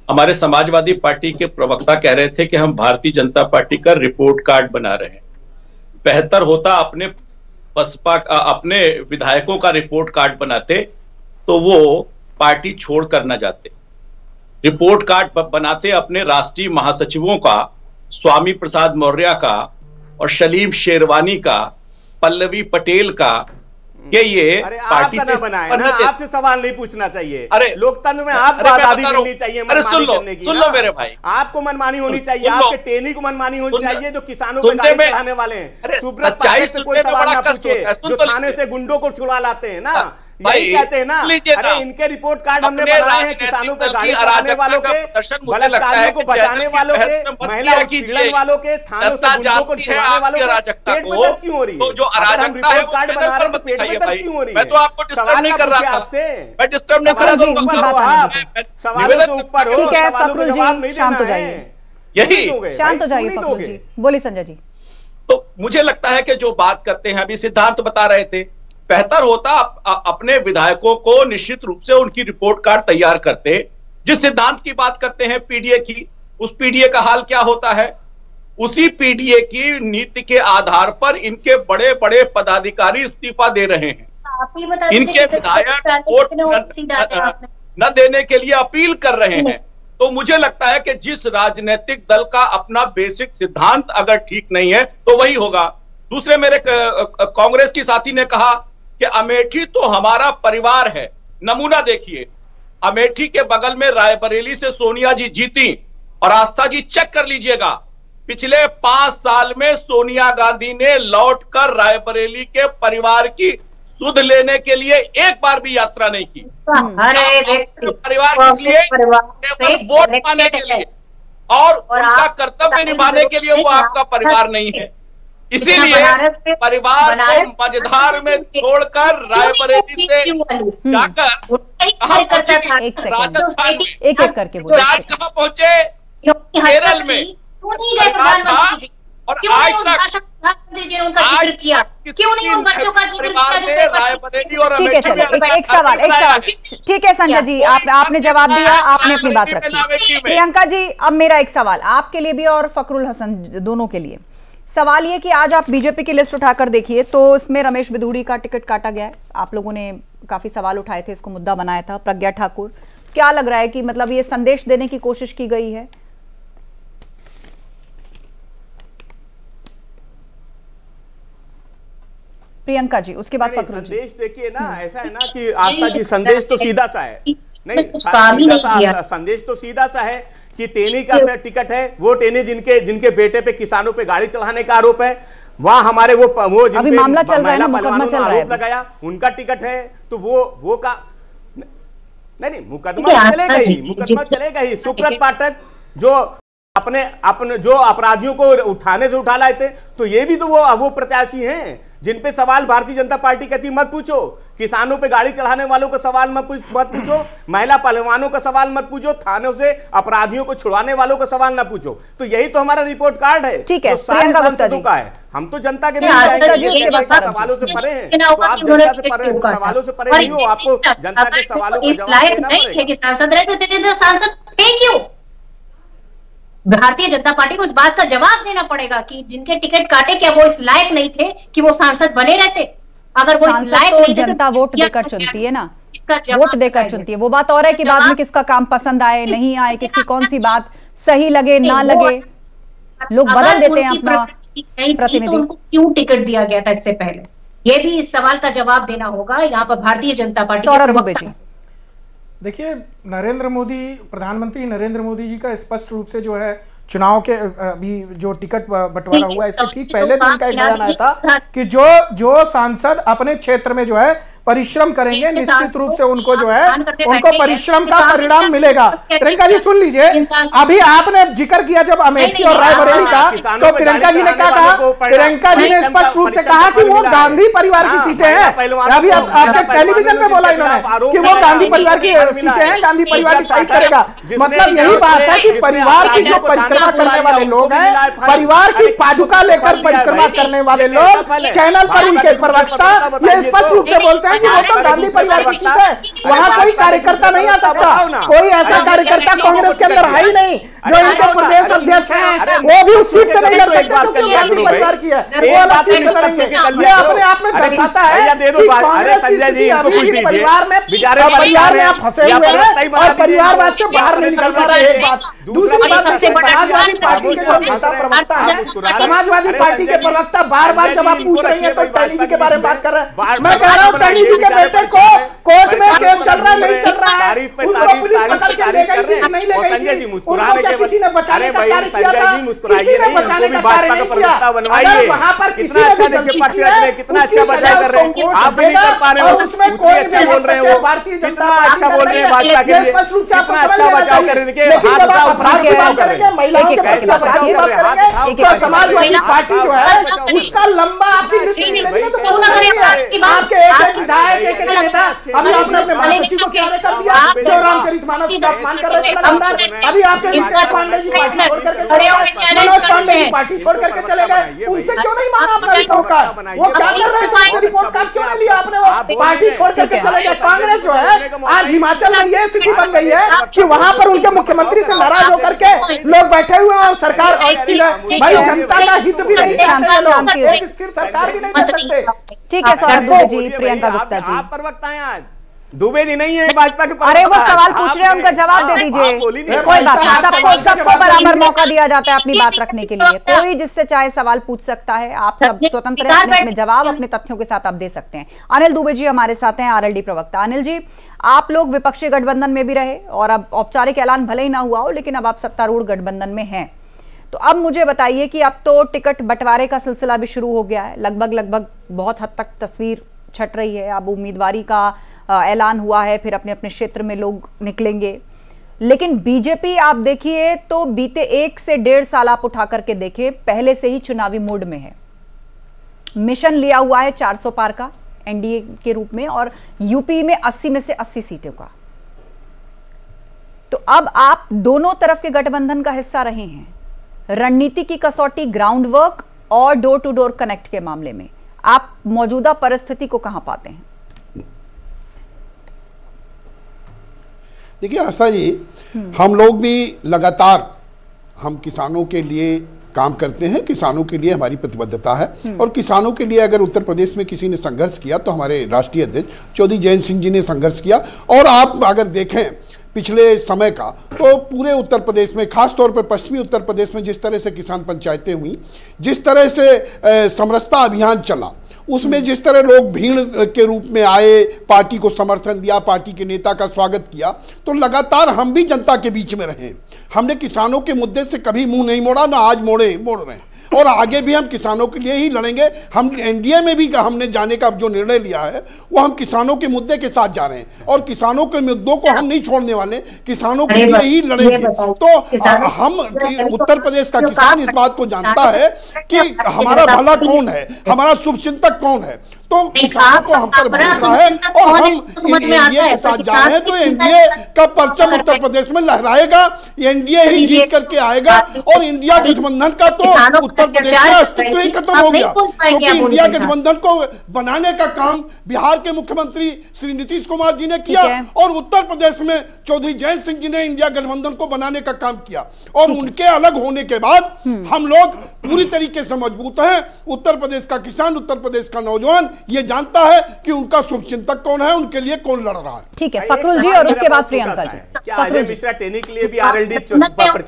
हमारे समाजवादी पार्टी के प्रवक्ता कह रहे थे कि हम भारतीय जनता पार्टी का रिपोर्ट कार्ड बना रहे हैं। बेहतर होता अपने बसपा अपने विधायकों का रिपोर्ट कार्ड बनाते तो वो पार्टी छोड़कर न जाते। रिपोर्ट कार्ड बनाते अपने राष्ट्रीय महासचिवों का, स्वामी प्रसाद मौर्य का और सलीम शेरवानी का, पल्लवी पटेल का, कि ये पार्टी से बनाए ना। आपसे सवाल नहीं पूछना चाहिए। अरे लोकतंत्र में आपको आजादी मिलनी चाहिए। अरे सुन लो मेरे भाई, आपको मनमानी होनी चाहिए, आपके टेनी को मनमानी होनी चाहिए जो किसानों पे गाड़ी चढ़ाने वाले हैं। सुब्रत पाठक से कोई सवाल ना पूछे जो थाने से गुंडों को छुड़ा लाते हैं ना, यही कहते हैं ना। अरे इनके रिपोर्ट कार्ड हमने बनाए हैं किसानों पे गाड़ी चढ़ाने वालों के, बलात्कारियों को बचाने वालों के, महिला उत्पीड़न वालों के, थानों से गुंडों को छुड़ाने वालों के। पेट में दर्द क्यों हो रही है? अगर हम रिपोर्ट कार्ड बना रहे हैं तो पेट में दर्द क्यों हो रही है? मैं तो आपको डिस्टर्ब नहीं कर रहा आपसे, मैं डिस्टर्ब नहीं कर रहा हूं। सवालों से ऊपर हो, ठीक है सवालों फखरुल का जवाब नहीं जी, शांत हो देना जाइए, है। यही शांत हो जाइए फखरुल जी, बोलिए संजय जी। तो मुझे लगता है कि जो बात करते हैं, अभी सिद्धांत बता रहे थे, बेहतर होता अपने विधायकों को निश्चित रूप से उनकी रिपोर्ट कार्ड तैयार करते। जिस सिद्धांत की बात करते हैं पीडीए की, उस पीडीए का हाल क्या होता है? उसी पीडीए की नीति के आधार पर इनके बड़े बड़े पदाधिकारी इस्तीफा दे रहे हैं। इनके विधायक वोट न देने के लिए अपील कर रहे हैं। तो मुझे लगता है कि जिस राजनीतिक दल का अपना बेसिक सिद्धांत अगर ठीक नहीं है तो वही होगा। दूसरे मेरे कांग्रेस की साथी ने कहा कि अमेठी तो हमारा परिवार है। नमूना देखिए, अमेठी के बगल में रायबरेली से सोनिया जी जीती, और आस्था जी चेक कर लीजिएगा, पिछले 5 साल में सोनिया गांधी ने लौटकर रायबरेली के परिवार की सुध लेने के लिए एक बार भी यात्रा नहीं की। परिवार इसलिए केवल वोट पाने के लिए, और उनका कर्तव्य निभाने के लिए वो आपका परिवार नहीं है। इसीलिए परिवार को मझधार में छोड़कर रायबरेली से जाकर राजस्थान में एक एक करके बोलिए, आज कहां पहुंचे? केरल में। और आज तक उनका जिक्र किया क्यों नहीं? उन बच्चों का जिक्र किया? रायबरेली और ठीक है, चलिए एक सवाल ठीक है संजय जी, आपने जवाब दिया, आपने अपनी बात रखी। प्रियंका जी, अब मेरा एक सवाल आपके लिए भी और फखरुल हसन दोनों के लिए। सवाल ये कि आज आप बीजेपी की लिस्ट उठाकर देखिए तो इसमें रमेश बिधूड़ी का टिकट काटा गया है। आप लोगों ने काफी सवाल उठाए थे, इसको मुद्दा बनाया था। प्रज्ञा ठाकुर, क्या लग रहा है कि मतलब ये संदेश देने की कोशिश की गई है? प्रियंका जी, उसके बाद फखरुल जी। संदेश देखिए ना, ऐसा है ना कि आस्था जी संदेश तो सीधा सा है, नहीं संदेश तो सीधा सा है कि टेनी का टिकट है, वो टेनी जिनके बेटे पे किसानों पे गाड़ी चढ़ाने का आरोप है, वहां हमारे वो अभी मामला चल रहा है ना, मुकदमा चल रहा है, आरोप लगाया, उनका टिकट है, तो वो का नहीं मुकदमा चलेगा ही। सुब्रत पाठक जो अपने जो अपराधियों को उठाने से उठा लाए थे, तो ये भी तो वो प्रत्याशी हैं जिन पे सवाल भारतीय जनता पार्टी कहती मत पूछो। किसानों पे गाड़ी चढ़ाने वालों का सवाल मत पूछो, महिला पहलवानों का सवाल मत पूछो, थानों से अपराधियों को छुड़वाने वालों का सवाल ना पूछो। तो यही तो हमारा रिपोर्ट कार्ड है। ठीक है, तो सारे सांसदों का है। हम तो जनता के सवालों से परे हैं, तो आप जनता से सवालों से परे नहीं हो, आपको जनता के सवालों का जवाब देना पड़ेगा। सांसद रहे तो सांसद थे क्यों? भारतीय जनता पार्टी को इस बात का जवाब देना पड़ेगा कि जिनके टिकट काटे क्या वो इस लायक नहीं थे कि वो सांसद बने रहते? अगर वो इस लायक नहीं थे, जनता वोट देकर चुनती है ना, वोट देकर चुनती है। वो बात और है कि बाद में किसका काम पसंद आए नहीं आए, किसकी कौन सी बात सही लगे ना लगे, लोग बदल देते हैं अपना प्रतिनिधि। उनको क्यों टिकट दिया गया था इससे पहले? ये भी इस सवाल का जवाब देना होगा यहाँ पर भारतीय जनता पार्टी। सौरभ दुबे जी, देखिए, प्रधानमंत्री नरेंद्र मोदी जी का स्पष्ट रूप से जो है चुनाव के अभी जो टिकट बंटवारा हुआ है, इसके ठीक पहले दिन का एक बयान आया था कि जो सांसद अपने क्षेत्र में जो है परिश्रम करेंगे, निश्चित रूप से उनको जो है उनको परिश्रम का परिणाम मिलेगा। प्रियंका जी सुन लीजिए, अभी आपने जिक्र किया जब अमेठी और रायबरेली का, तो प्रियंका जी ने क्या कहा? प्रियंका जी ने स्पष्ट रूप से कहा कि वो गांधी परिवार की सीटें हैं। अभी आपके टेलीविजन में बोला इन्होंने कि वो गांधी परिवार की सीटें हैं, गांधी परिवार डिसाइड करेगा। मतलब यही बात है कि परिवार की जो परिक्रमा करने वाले लोग हैं, परिवार की पादुका लेकर परिक्रमा करने वाले लोग, चैनल पर उनके प्रवक्ता ये स्पष्ट रूप से बोलते हैं कि वो तो गांधी परिवार की सीट है, वहां कोई कार्यकर्ता नहीं आ सकता। कोई ऐसा कार्यकर्ता कांग्रेस के अंदर है ही नहीं जो इनके प्रदेश अध्यक्ष हैं, वो भी उस सीट से नहीं लड़ सकते क्योंकि गांधी परिवार की है, वो अलग सीट से लड़ेंगे। ये अपने आप में दर्शाता है कि कांग्रेस की स्थिति अभी भी परिवार में आप फंसे हुए हैं और परिवारवाद से बाहर नहीं निकल पा रहे। एक बात, दूसरी बात, समाजवादी पार्टी के जो नेता प्रवक्ता है, समाजवादी पार्टी के प्रवक्ता बार बार जब आप पूछ रही है तो टहनी जी के बारे में बात कर रहे हैं। मैं कह रहा हूँ टहनी जी के बेटे को कोर्ट में केस चल रहा है, नहीं चल रहा है, उनको पुलिस पकड़ के ले गई थी, नहीं ले गई थी, उनको क्या किसी ने बचाने का कार्य किया था? किसी ने बचाने का कार्य नहीं किया। अगर वहां पर किसी ने भी गलती की है, कितना अच्छा बचाव कर रहे हैं आप भी नहीं कर पा रहे हो, उसमें कोई भी बोल रहे हो, भारतीय जनता पार्टी अच्छा बोल रहे हैं, भाजपा के लिए स्पष्ट रूप से आप अच्छा बचाव करेंगे, हाथ उठाओ, अपराध की बात करेंगे, महिलाओं के प्रति अपराध की बात करेंगे, तो समाजवादी पार्टी जो है उसका लंबा आपकी दृष्टि में नहीं, तो आपके एक विधायक, एक नेता अभी आपने अपने महासचिव को किनारे कर दिया जो रामचरितमानस का अपमान कर रहे थे। अभी आपके रितेश पांडे जी पार्टी छोड़ करके मनोज पांडे जी पार्टी छोड़ करके चले गए, उनसे क्यों नहीं मांगा अपना रिपोर्ट कार्ड? वो क्या कर रहे थे? उनसे रिपोर्ट कार्ड क्यों नहीं लिया आपने? वो पार्टी छोड़ करके चले गए। कांग्रेस जो है आज हिमाचल में ये स्थिति बन गई है कि वहां पर उनके मुख्यमंत्री से नाराज होकर के लोग बैठे हुए हैं और सरकार अस्थिर है। भाई जनता का हित भी नहीं चाहते लोग, एक स्थिर सरकार भी नहीं दे सकते। ठीक है सौरभ दुबे जी, प्रियंका गुप्ता जी, आप प्रवक्ता हैं आज, दुबे जी नहीं है भाजपा के। अरे वो सवाल पूछ रहे हैं, उनका जवाब दे दीजिए। कोई बात नहीं, सबको बराबर मौका दिया जाता है अपनी बात रखने के लिए। कोई जिससे चाहे सवाल पूछ सकता है, आप सब स्वतंत्र हैं, अपने जवाब अपने तथ्यों के साथ आप दे सकते हैं। अनिल दुबे जी हमारे साथ हैं, आरएलडी प्रवक्ता। अनिल जी, आप लोग विपक्षी गठबंधन में भी रहे और अब औपचारिक ऐलान भले ही ना हुआ हो, लेकिन अब आप सत्तारूढ़ गठबंधन में हैं, तो अब मुझे बताइए कि अब तो टिकट बंटवारे का सिलसिला भी शुरू हो गया है, लगभग बहुत हद तक तस्वीर छट रही है। अब उम्मीदवारी का ऐलान हुआ है, फिर अपने अपने क्षेत्र में लोग निकलेंगे। लेकिन बीजेपी आप देखिए तो बीते 1 से 1.5 साल आप उठा करके देखें, पहले से ही चुनावी मोड में है। मिशन लिया हुआ है 400 पार का एनडीए के रूप में और यूपी में 80 में से 80 सीटों का। तो अब आप दोनों तरफ के गठबंधन का हिस्सा रहे हैं। रणनीति की कसौटी, ग्राउंड वर्क और डोर टू डोर कनेक्ट के मामले में आप मौजूदा परिस्थिति को कहां पाते हैं? देखिए आस्था जी, हम लोग भी लगातार हम किसानों के लिए काम करते हैं, किसानों के लिए हमारी प्रतिबद्धता है और किसानों के लिए अगर उत्तर प्रदेश में किसी ने संघर्ष किया तो हमारे राष्ट्रीय अध्यक्ष चौधरी जयंत सिंह जी ने संघर्ष किया। और आप अगर देखें पिछले समय का तो पूरे उत्तर प्रदेश में, खासतौर पर पश्चिमी उत्तर प्रदेश में जिस तरह से किसान पंचायतें हुई, जिस तरह से समरसता अभियान चला, उसमें जिस तरह लोग भीड़ के रूप में आए, पार्टी को समर्थन दिया, पार्टी के नेता का स्वागत किया, तो लगातार हम भी जनता के बीच में रहे। हमने किसानों के मुद्दे से कभी मुंह नहीं मोड़ा, ना आज मोड़ रहे हैं और आगे भी हम किसानों के लिए ही लड़ेंगे। हम एनडीए में भी हमने जाने का जो निर्णय लिया है वो हम किसानों के मुद्दे के साथ जा रहे हैं और किसानों के मुद्दों को हम नहीं छोड़ने वाले, किसानों के लिए ही लड़ेंगे। तो हम उत्तर प्रदेश का किसान इस बात को जानता है कि हमारा भला कौन है, हमारा शुभचिंतक कौन है, तो किसानों को हम पर भरोसा है और हम एनडीए के साथ जा रहे हैं। तो एनडीए का परचम उत्तर प्रदेश में लहराएगा, एनडीए ही जीत करके आएगा और इंडिया गठबंधन का तो उत्तर प्रदेश का अस्तित्व ही खत्म हो गया, क्योंकि इंडिया गठबंधन को बनाने का काम बिहार के मुख्यमंत्री श्री नीतीश कुमार जी ने किया और उत्तर प्रदेश में चौधरी जयंत सिंह जी ने इंडिया गठबंधन को बनाने का काम किया और उनके अलग होने के बाद हम लोग पूरी तरीके से मजबूत हैं। उत्तर प्रदेश का किसान, उत्तर प्रदेश का नौजवान ये जानता है कि उनका शुभचिंतक कौन है, उनके लिए कौन लड़ रहा है। ठीक है, फखरुल जी और उसके बाद प्रियंका जी। क्या अजय मिश्रा टेनी के लिए भी आरएलडी प्रचार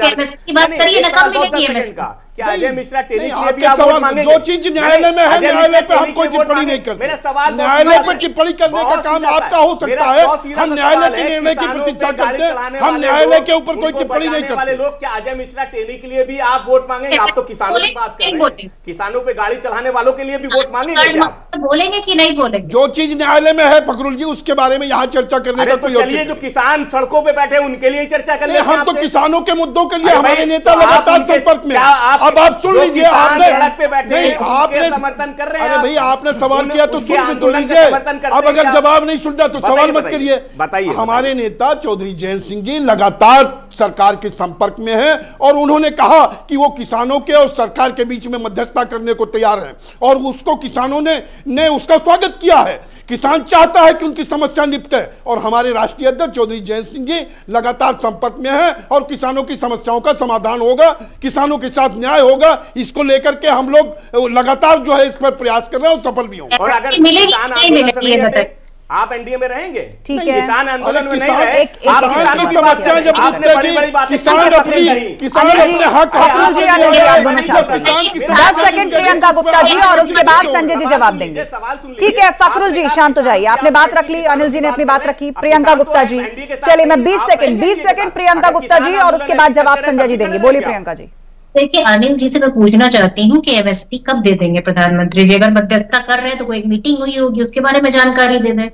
क्या अजय मिश्रा टेली के लिए भी आपके आप वोट सवाल मांगेंगे? जो चीज न्यायालय में है, न्यायालय पे हम कोई टिप्पणी नहीं करते। मेरा सवाल न्यायालय पर टिप्पणी करने का काम आपका हो सकता है, हम न्यायालय के निर्णय की प्रतीक्षा करते हैं, हम न्यायालय के ऊपर कोई टिप्पणी नहीं करते। लोग क्या अजय मिश्रा टेली के लिए भी आप वोट मांगेंगे? आप तो किसानों की बात कर रहे हैं, किसानों पे गाड़ी चलाने वालों के लिए भी वोट मांगेंगे क्या आप? बोलेंगे कि नहीं बोलेंगे? जो चीज न्यायालय में है फकरुल जी, उसके बारे में यहाँ चर्चा करने का कोई चलिए, जो किसान सड़कों पे बैठे उनके लिए चर्चा कर ले। हम तो किसानों के मुद्दों के लिए हमारे नेता लगातार संपर्क में। अब आप सुन लीजिए, आपने आपने समर्थन कर रहे हैं। अरे भाई, आपने सवाल किया तो सुन तो लीजिए। अब अगर जवाब नहीं सुनता तो सवाल मत करिए। बताइए। हमारे नेता चौधरी जयंत सिंह जी लगातार सरकार के संपर्क में हैं और उन्होंने कहा कि वो किसानों के और सरकार के बीच में मध्यस्थता करने को तैयार हैं और उसको किसानों ने उसका स्वागत किया है। किसान चाहता है कि उनकी समस्या निपटे और हमारे राष्ट्रीय अध्यक्ष चौधरी जयंत सिंह जी लगातार संपर्क में हैं और किसानों की समस्याओं का समाधान होगा, किसानों के साथ न्याय होगा। इसको लेकर के हम लोग लगातार जो है इस पर प्रयास कर रहे हैं और सफल भी होंगे। और अगर किसान आंदोलन से नहीं हटे, आप एनडीए में रहेंगे? ठीक है, किसान आंदोलन में नहीं रहे, आप किसानों की समस्या जब आपने बड़ी बड़ी बातें किसान अपने हक 10 सेकंड प्रियंका गुप्ता जी और उसके बाद संजय जी जवाब देंगे। ठीक है फकरुल जी, शांत हो जाइए। आपने बात रख ली, अनिल जी ने अपनी बात रखी, प्रियंका गुप्ता जी चलिए मैं 20 सेकंड प्रियंका गुप्ता जी और उसके बाद जवाब संजय जी देंगे। बोलिए प्रियंका जी। देखिए अनिल जी से मैं पूछना चाहती हूँ कि एमएसपी कब दे देंगे प्रधानमंत्री जी? अगर मध्यस्थता कर रहे हैं तो कोई एक मीटिंग हुई होगी, उसके बारे में जानकारी दे दें।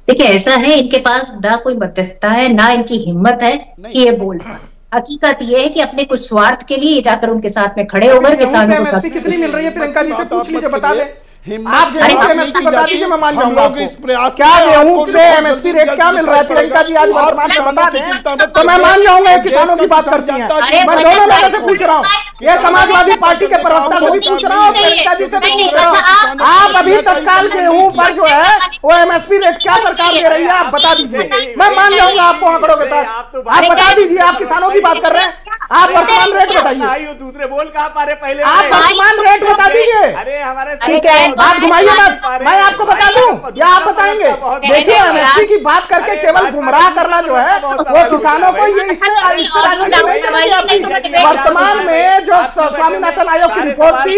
देखिए ऐसा है, इनके पास ना कोई मध्यस्थता है, ना इनकी हिम्मत है कि ये बोल पाए। हकीकत ये है कि अपने कुछ स्वार्थ के लिए जाकर उनके साथ में खड़े होकर किसानों को कितनी मिल रही है प्रियंका जी से पूछ लीजिए, बता दें। आप एमएसपी बता दीजिए, मैं मान जाऊंगा आपको। इस प्रयास क्या गेहूं पे एमएसपी रेट क्या मिल रहा है प्रियंका जी? आज वर्तमान में बता दें तो मैं मान जाऊंगा किसानों की बात करती हैं। मैं दोनों लोगों से पूछ रहा हूँ, ये समाजवादी पार्टी के प्रवक्ता से भी पूछ रहा हूँ, प्रियंका जी से भी पूछ रहा हूँ। आप अभी तत्काल गेहूं पर जो है वो एमएसपी रेट क्या सरकार दे रही है आप बता दीजिए, मैं मान जाऊंगा आपको आंकड़ों के साथ। आप बता दीजिए, आप किसानों की बात कर रहे हैं, आप वर्तमान रेट बताइए। दूसरे बोल कहा पा रहे पहले, आप वर्तमान रेट बता दीजिए। अरे हमारे ठीक है, आप घुमाइए मत, मैं आपको बता दूं या आप बताएंगे? देखिए एमएसपी की बात करके केवल गुमराह करना जो है वो किसानों को ये इससे राजनीति नहीं चलेगी आपकी। वर्तमान में जो स्वामीनाथन आयोग की रिपोर्ट थी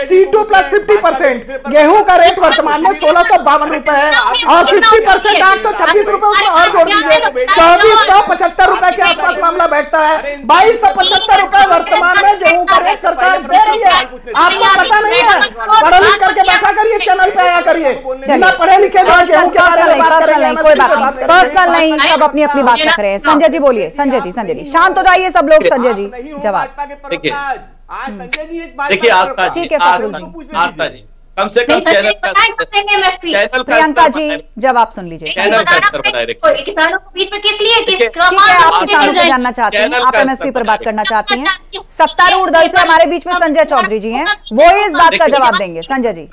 C2 + 50%, गेहूं का रेट वर्तमान में 1652 रुपए है और 50% 826 रुपए उसमें और जोड़ दीजिए, 2475 रुपए के आसपास मामला बैठता है। 2275 रुपए वर्तमान में गेहूं का रेट सरकार दे रही है। आपको पता नहीं है? पढ़ लिख करके बैठा करिए, चैनल पे आया करिए। जितना पढ़े लिखे जो गेहूं के बारे में बात करेंगे, कोई बात नहीं, पर्सनल नहीं, सब अपनी अपनी बात रख रहे हैं। संजय जी बोलिए, संजय जी शांत हो जाइए सब लोग। संजय जी जवाब देखिए, देखिए आस्था जी, ठीक है फकरुल जी, आस्था जी कम से कम चैनल प्रियंका जी जवाब सुन लीजिए। चैनल का स्तर बनाए रखिए। किसानों के बीच में किस लिए ठीक है, आप किसानों को जानना चाहते हैं, आप एमएसपी पर बात करना चाहती हैं। सत्तारूढ़ दल से हमारे बीच में संजय चौधरी जी हैं, वो इस बात का जवाब देंगे। संजय जी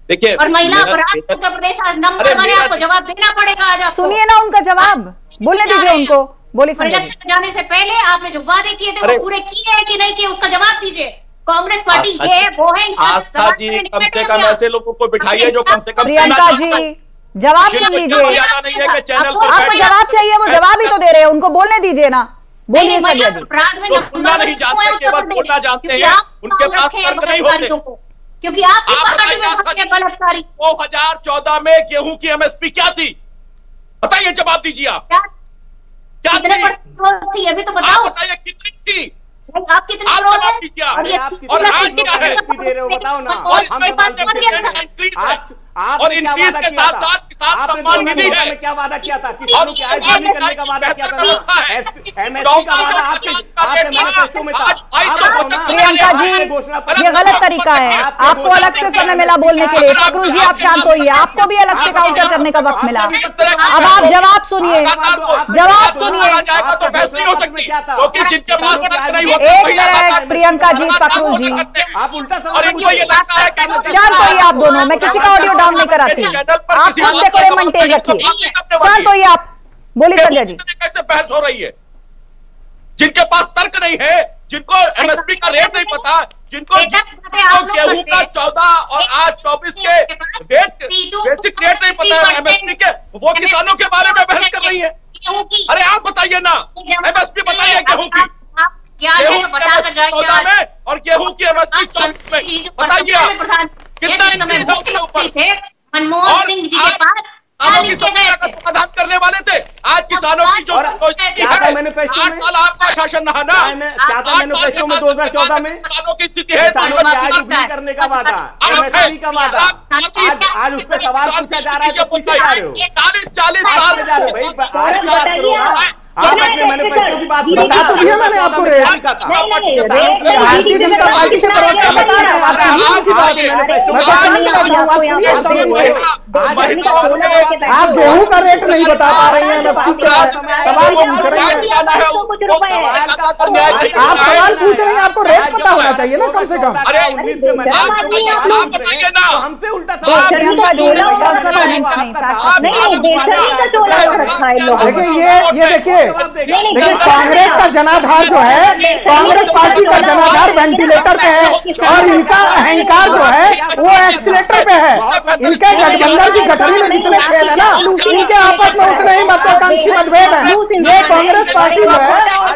देखिए, और महिला अपराध उत्तर प्रदेश आज नंबर 1 है, आपको जवाब देना पड़ेगा। आज आपको सुनिए ना उनका जवाब, बोलने दीजिए उनको। बोलिए संजय जी। इलेक्शन जाने से पहले आपने जो वादे किए थे वो पूरे किए हैं कि नहीं किए, उसका जवाब दीजिए। कांग्रेस पार्टी ये है वो है, आस्था जी कम से कम ऐसे लोगों को बिठाइए जो कम से कम प्रियंका जी जवाब सुन लीजिए। आपको जवाब चाहिए, वो जवाब ही तो दे रहे हैं, उनको बोलने दीजिए ना। बोलिए संजय जी। सुनना नहीं जानते, केवल बोलना जानते हैं, उनके पास तर्क नहीं होते। क्योंकि आपकी पार्टी में बलात्कारी 2014 में गेहूं की एमएसपी क्या थी बताइए, जवाब दीजिए। आप क्या थी अभी तो बताओ, बताइए कितनी थी? आप कितने और आज क्या है? दे रहे हो बताओ ना। और इसमें इंक्रीज है और इंक्रीज के साथ साथ किसान सम्मान निधि है। क्या वादा किया था? किसानों की आय दोगुनी करने का वादा किया था। एमएसपी का वादा आपके मैनिफेस्टो में था। प्रियंका जी ये गलत तरीका है, आपको अलग से समय मिला बोलने के लिए। फकरुल जी आप शांत होइए, आपको भी अलग से काउंटर करने का वक्त मिला। अब आप जवाब सुनिए, जवाब सुनिए। एक मिनट प्रियंका जी, फकरुल जी आप उल्टा शांत होइए आप दोनों, मैं किसी का ऑडियो डाउन नहीं कराती, आप खुद डेकोरम मेंटेन रखिए। शांत होइए आप, बोलिए संजय जी। कैसे बहस हो रही है? जिनके पास तर्क नहीं है, जिनको एमएसपी का रेट नहीं पता, जिनको गेहूं का 14 और आज 24 के रेट बेसिक रेट नहीं पता है एमएसपी के, वो किसानों के बारे में बहस कर रही है। अरे आप बताइए ना, एमएसपी बताइए गेहूं की। गेहूं 14 में और गेहूं की एमएसपी 24 में, बताइए कितना इंक्रीज है उसके ऊपर। मनमोहन सिंह जी के पास की समस्या का समाधान करने वाले थे। आज किसानों की जो मैनिफेस्टो 8 साल आपका शासन रहा ना, क्या था मैनिफेस्टो में 2014 में? किसानों की स्थिति है करने का वादा, एमएसपी का वादा, आज उस पर सवाल पूछा जा रहा है तो पूछे जा रहे हो। 40 साल जा रहे हो भाई, आज की बात करो ना। आप अपने मैनिफेस्टो की बात बता तो दिया मैंने आपको रेट। भारतीय जनता पार्टी से प्रवक्ता बता रहे हैं, आप गेहूं का रेट नहीं बता पा रही हैं, सवाल पूछ रहे हैं। आप सवाल पूछ रहे हैं, आपको रेट पता होना चाहिए ना कम से कम। हमसे उल्टा देखिए देखिए कांग्रेस का जनाधार जो है, कांग्रेस पार्टी का जनाधार वेंटिलेटर पे है और इनका अहंकार जो है वो एक्सीलेटर पे है। इनके गठबंधन की गठरी में जितने खेल है ना, इनके आपस में उतने ही महत्वाकांक्षी मतभेद है। ये कांग्रेस पार्टी जो है,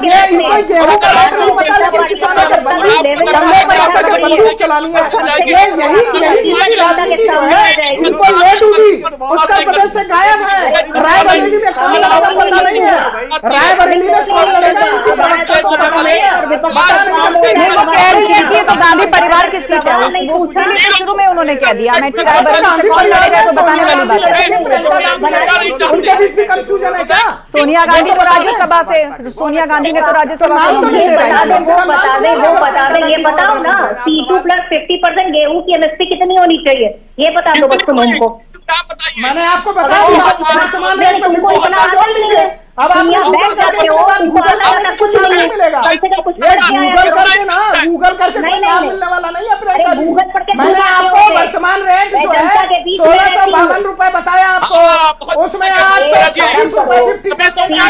ये इनको गेहूं का रेट नहीं पता, लेकिन किसानों के कंधे पर आकर के बंदूक चलानी है। ये यही राजनीति जो है, इनको ले डूबी उत्तर प्रदेश से गायब है। रायबरेली में कौन लड़ेगा पता नहीं है, रायबरेली में कौन लड़ेगा इनकी प्रवक्ता को पता नहीं है। वो कह रही है कि ये तो गांधी परिवार की सीट है, वो उसके लिए शुरू में उन्होंने कह दिया अमेठी रायबरेली से कौन लड़ेगा तो बताने वाली बात है। उनके बीच भी कंफ्यूजन है क्या? सोनिया गांधी को राज्यसभा से, सोनिया गांधी ने तो राज्यसभा से वो बता दें, ये बताओ ना C2 + 50% गेहूं की एमएसपी कितनी होनी चाहिए, ये बता दो बस तुम हमको। मैंने आपको बता दिया वर्तमान रेट में तुमको इतना जोड़ लीजिए। अब आप गूगल करके कुछ नहीं मिलेगा, ये गूगल करके ना, गूगल करके मिलने वाला नहीं है प्रियंका। मैंने आपको वर्तमान रेट जो है 1652 रुपए बताया आपको, उसमें 840 रुपए 50%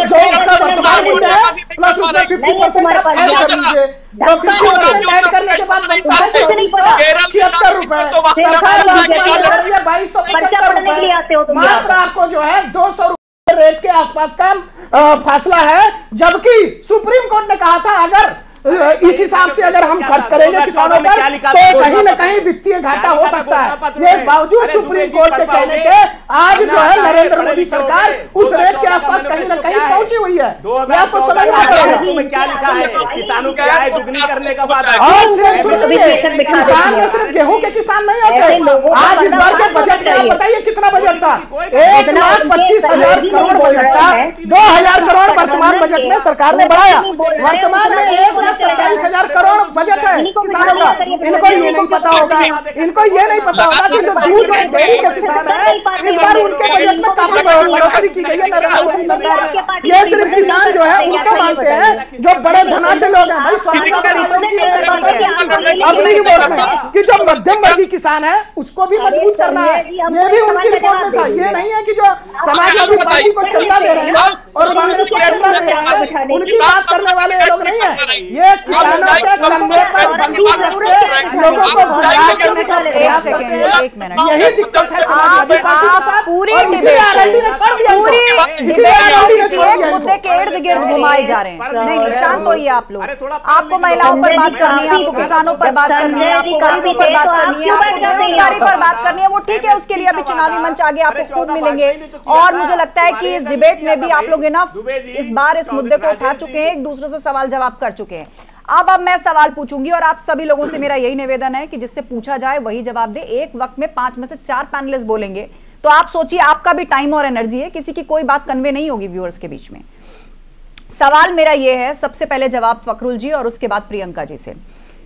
जो उसका वर्तमान मूल्य है प्लस उसमें 50% ऐड कर लीजिए। 50% ऐड करने के बाद बनता है 76 रुपए। सरकार 2275 रुपए मात्र आपको जो है 200 रुपए रेट के आसपास का फासला है। जबकि सुप्रीम कोर्ट ने कहा था अगर इस हिसाब से अगर हम खर्च करेंगे किसानों पर तो कहीं न कहीं वित्तीय घाटा हो सकता है। ये बावजूद सुप्रीम कोर्ट के कहने के आज जो है नरेंद्र मोदी सरकार उस रेट के आसपास कहीं न कहीं पहुंची हुई है। ये आपको समझना पड़ेगा क्या लिखा है, किसानों की आय दुगनी करने का वादा। और किसान में सिर्फ गेहूं के किसान नहीं होते। आज इस बार के बजट में आप बताइए कितना बजट था, 1,25,000 करोड़ बजट था, 2,000 करोड़ वर्तमान बजट में सरकार ने बढ़ाया। वर्तमान में 1,27,000 करोड़ बजट है किसानों का। इनको ये नहीं पता होगा, इनको ये नहीं पता होगा कि जो दूध और डेयरी के किसान है इस बार उनके बजट में काफी बढ़ोतरी की गई है नरेंद्र मोदी सरकार ने। ये सिर्फ किसान जो है उनको मानते हैं जो बड़े धनाढ्य लोग हैं। भाई अपनी रिपोर्ट में कि जो मध्यम वर्गीय किसान है उसको भी मजबूत करना है, ये भी उनकी रिपोर्ट में था। ये नहीं है कि जो समाजवादी पार्टी को चंदा दे रहे हैं और कांग्रेस को चंदा दे रहे हैं उनकी बात करने वाले ये लोग नहीं है। ये किसानों के कंधे पर बंदूक रख के लोगों को गुमराह करने का प्रयास करते हैं। एक मिनट, यही दिक्कत है समाजवादी पार्टी के साथ। पूरी आरएलडी ने छोड़ दिया, मुद्दे के इर्द गिर्द घुमाए जा रहे हैं। नहीं, शांत होइए आप लोग। आपको महिलाओं पर बात करनी है, आपको किसानों पर बात करनी है, आपको गरीबों पर बात करनी है, आपको बेरोजगारी पर बात करनी है, वो ठीक है। उसके लिए अभी चुनावी मंच आगे आपको खूब मिलेंगे। और मुझे लगता है कि इस डिबेट में भी आप लोग इनफ इस बार इस मुद्दे को उठा चुके हैं, एक दूसरे से सवाल जवाब कर चुके हैं। अब मैं सवाल पूछूंगी और आप सभी लोगों से मेरा यही निवेदन है कि जिससे पूछा जाए वही जवाब दे। एक वक्त में 5 में से 4 पैनलिस्ट बोलेंगे तो आप सोचिए आपका भी टाइम और एनर्जी है, किसी की कोई बात कन्वे नहीं होगी व्यूअर्स के बीच में। सवाल मेरा यह है, सबसे पहले जवाब फखरुल जी और उसके बाद प्रियंका जी से।